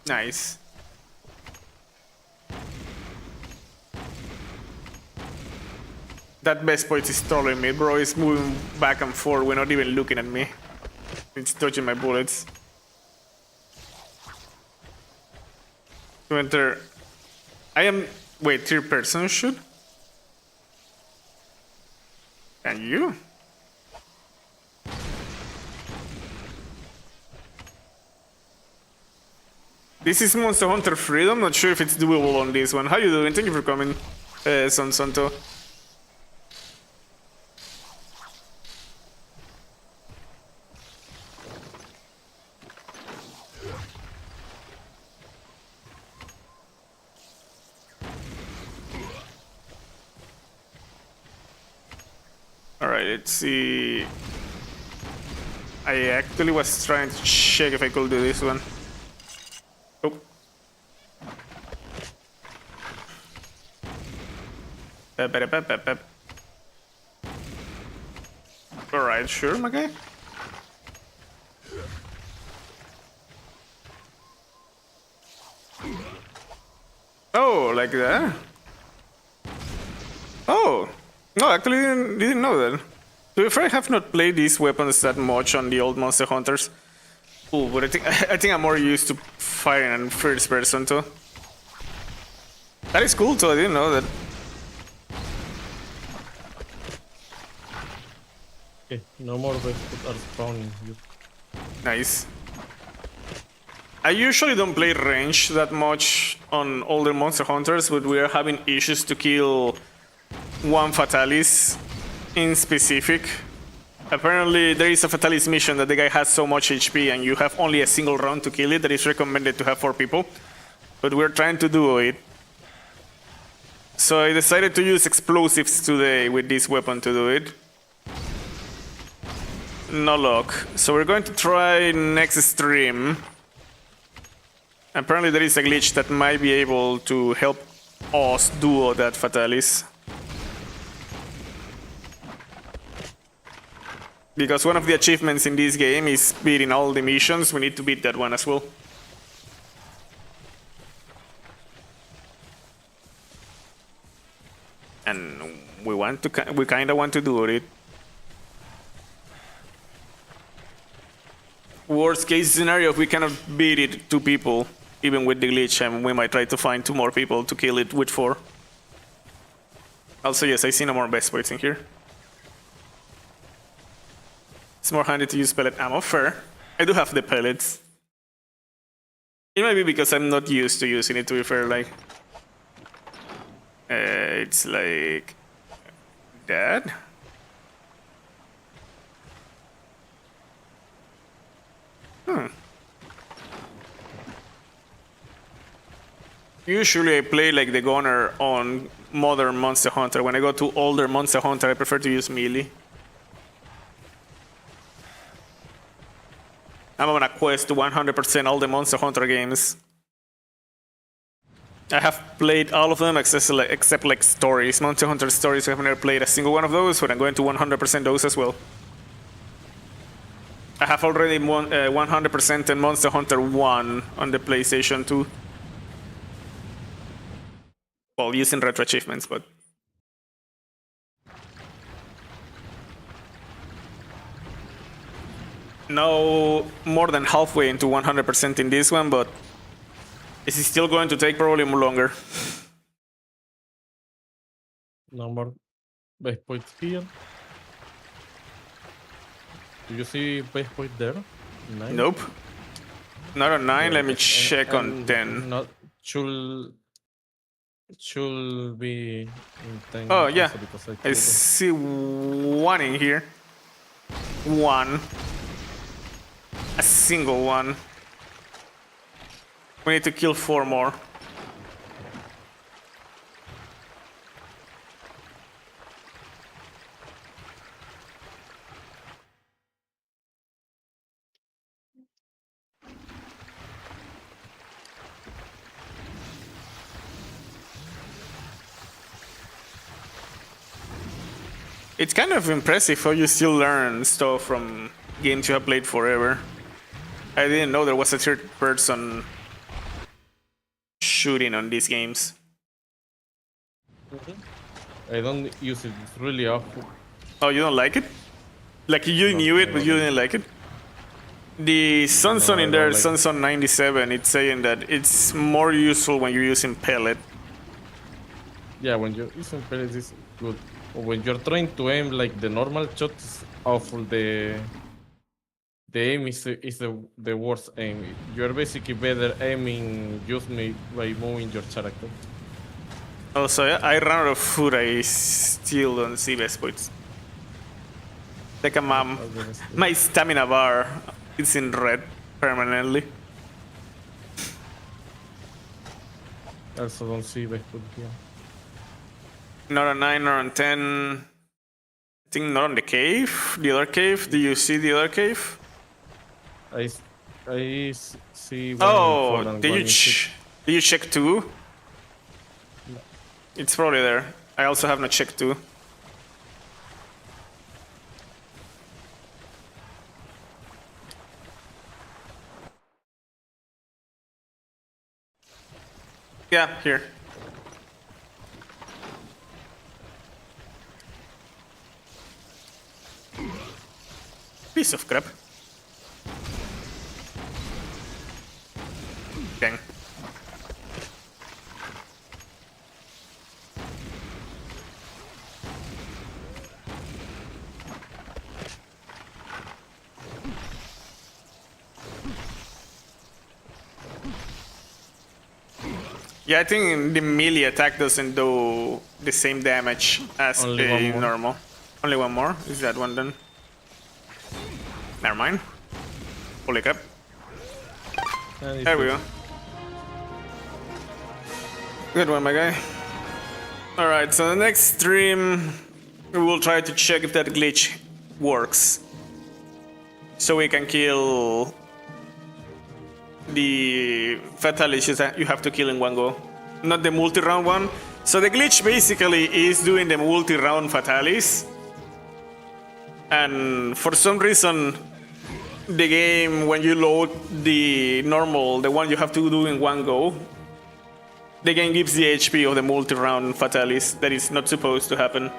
Nice. That best point is trolling me, bro. It's moving back and forth. We're not even looking at me. It's dodging my bullets. To enter. I am. Wait, third person shoot? And you? This is Monster Hunter Freedom. Not sure if it's doable on this one. How you doing? Thank you for coming, Son Santo. Alright, let's see. I actually was trying to check if I could do this one. Oh. Alright, sure, my guy. Oh, like that? Oh! No, actually didn't know that. To be fair, I have not played these weapons that much on the old Monster Hunters. Ooh, but I think I'm more used to firing in first person too. That is cool too, I didn't know that. Okay, no more waves are spawning you. Nice. I usually don't play range that much on older Monster Hunters, but we are having issues to kill one Fatalis in specific. Apparently there is a Fatalis mission that the guy has so much HP and you have only a single round to kill it that is recommended to have 4 people. But we're trying to do it. So I decided to use explosives today with this weapon to do it. No luck. So we're going to try next stream. Apparently there is a glitch that might be able to help us duo that Fatalis. Because one of the achievements in this game is beating all the missions, we need to beat that one as well. and we kind of want to do it. Worst case scenario, if we cannot beat it 2 people, even with the glitch, and we might try to find 2 more people to kill it with 4. Also, yes, I see no more best points in here. It's more handy to use pellet ammo. Fair. I do have the pellets. It might be because I'm not used to using it, to be fair. Like, it's like that. Usually I play like the gunner on modern Monster Hunter. When I go to older Monster Hunter, I prefer to use melee. I'm on a quest to 100% all the Monster Hunter games. I have played all of them except like stories. Monster Hunter stories, I have never played a single one of those, but I'm going to 100% those as well. I have already 100% in Monster Hunter 1 on the PlayStation 2. Well, using RetroAchievements, but... No more than halfway into 100% in this one, but it's still going to take probably longer. Number base points here. Do you see base point there? 9? Nope. Not on 9, let me check on 10. Not should be in 10. Oh, yeah. I I see 1 in here. 1. A single one. We need to kill 4 more. It's kind of impressive how you still learn stuff from games you have played forever. I didn't know there was a third person shooting on these games. don't use it. It's really awful. Oh, you don't like it? Like you knew it, but you didn't like it? The Sunson in there, Sunson 97, it's saying that it's more useful when you're using pellet. Yeah, when you're using pellets, it's good. But when you're trying to aim like the normal shot, is awful. The aim is the worst aim. You're basically better aiming just by moving your character. Also, I ran out of food. I still don't see best points. Like a mom. My stamina bar is in red permanently. I also don't see best point here. Not on 9, not on 10. I think not on the cave. The other cave. Do you see the other cave? I see. Oh, did you check 2? No. It's probably there. I also have not checked 2. Yeah, here. Piece of crap. Dang. Yeah, I think the melee attack doesn't do the same damage as a normal. Only one more? Is that one then? Never mind. Holy crap. There we go. Good one, my guy. Alright, so the next stream we will try to check if that glitch works. So we can kill the Fatalis that you have to kill in one go. Not the multi-round one. So the glitch basically is doing the multi-round Fatalis. And for some reason, the game, when you load the normal, the one you have to do in one go, the game gives the HP of the multi-round Fatalis. That is not supposed to happen.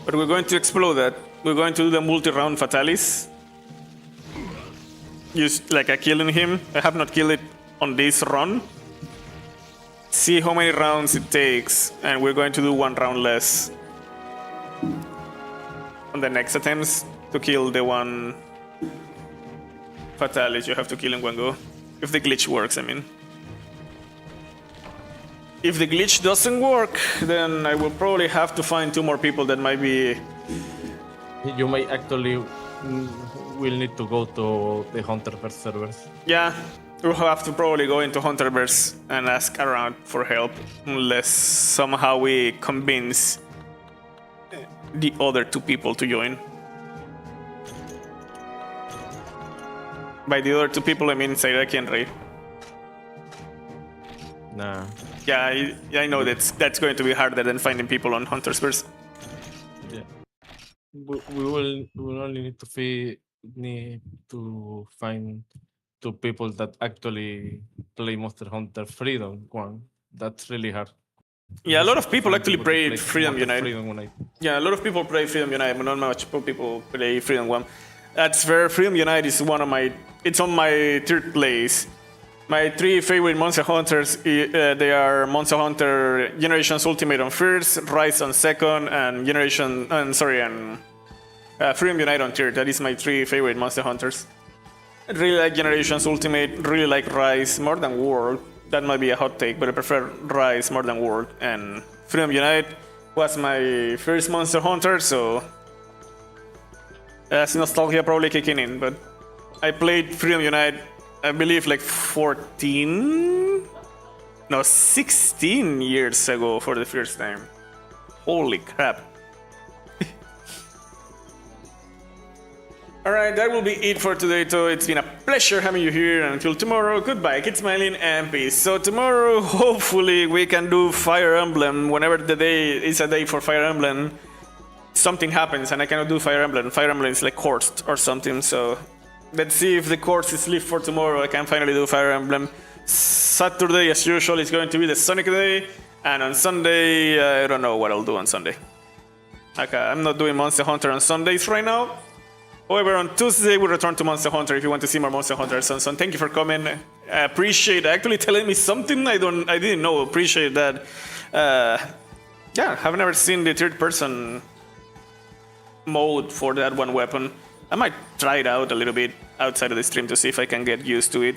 But we're going to explode that. We're going to do the multi-round Fatalis. Use like a killing him. I have not killed it on this run. See how many rounds it takes, and we're going to do 1 round less on the next attempts to kill the one Fatalis you have to kill in one go. If the glitch works, I mean. If the glitch doesn't work, then I will probably have to find 2 more people that might be... You may actually will need to go to the Hunterverse servers. Yeah, we'll have to probably go into Hunterverse and ask around for help, unless somehow we convince the other 2 people to join. By the other 2 people, I mean Sairaki and Ray. Nah. Yeah, I know that's going to be harder than finding people on Hunterverse. Yeah. We will only need to find 2 people that actually play Monster Hunter Freedom 1. That's really hard. Yeah, a lot of people actually play Freedom Unite. Unite. Yeah, a lot of people play Freedom Unite, but not much people play Freedom 1. That's where Freedom Unite is one of my... It's on my 3rd place. My 3 favorite Monster Hunters, they are Monster Hunter Generations Ultimate on 1st, Rise on 2nd, and Freedom Unite on 3rd. That is my 3 favorite Monster Hunters. I really like Generations Ultimate, really like Rise more than World. That might be a hot take, but I prefer Rise more than World. And Freedom Unite was my first Monster Hunter, so that's nostalgia probably kicking in. But I played Freedom Unite, I believe, like 16 years ago for the first time. Holy crap. Alright, that will be it for today, so it's been a pleasure having you here, and until tomorrow, goodbye, keep smiling, and peace. So tomorrow, hopefully, we can do Fire Emblem. Whenever the day is a day for Fire Emblem, something happens and I cannot do Fire Emblem. Fire Emblem is like coursed or something, so let's see if the course is left for tomorrow. I can finally do Fire Emblem. Saturday, as usual, is going to be the Sonic Day, and on Sunday, I don't know what I'll do on Sunday. Okay, I'm not doing Monster Hunter on Sundays right now. However, on Tuesday we return to Monster Hunter if you want to see more Monster Hunter. So thank you for coming. I appreciate actually telling me something I didn't know. Appreciate that. Yeah, I've never seen the 3rd person mode for that one weapon. I might try it out a little bit outside of the stream to see if I can get used to it.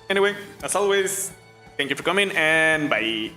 Anyway, as always, thank you for coming and bye.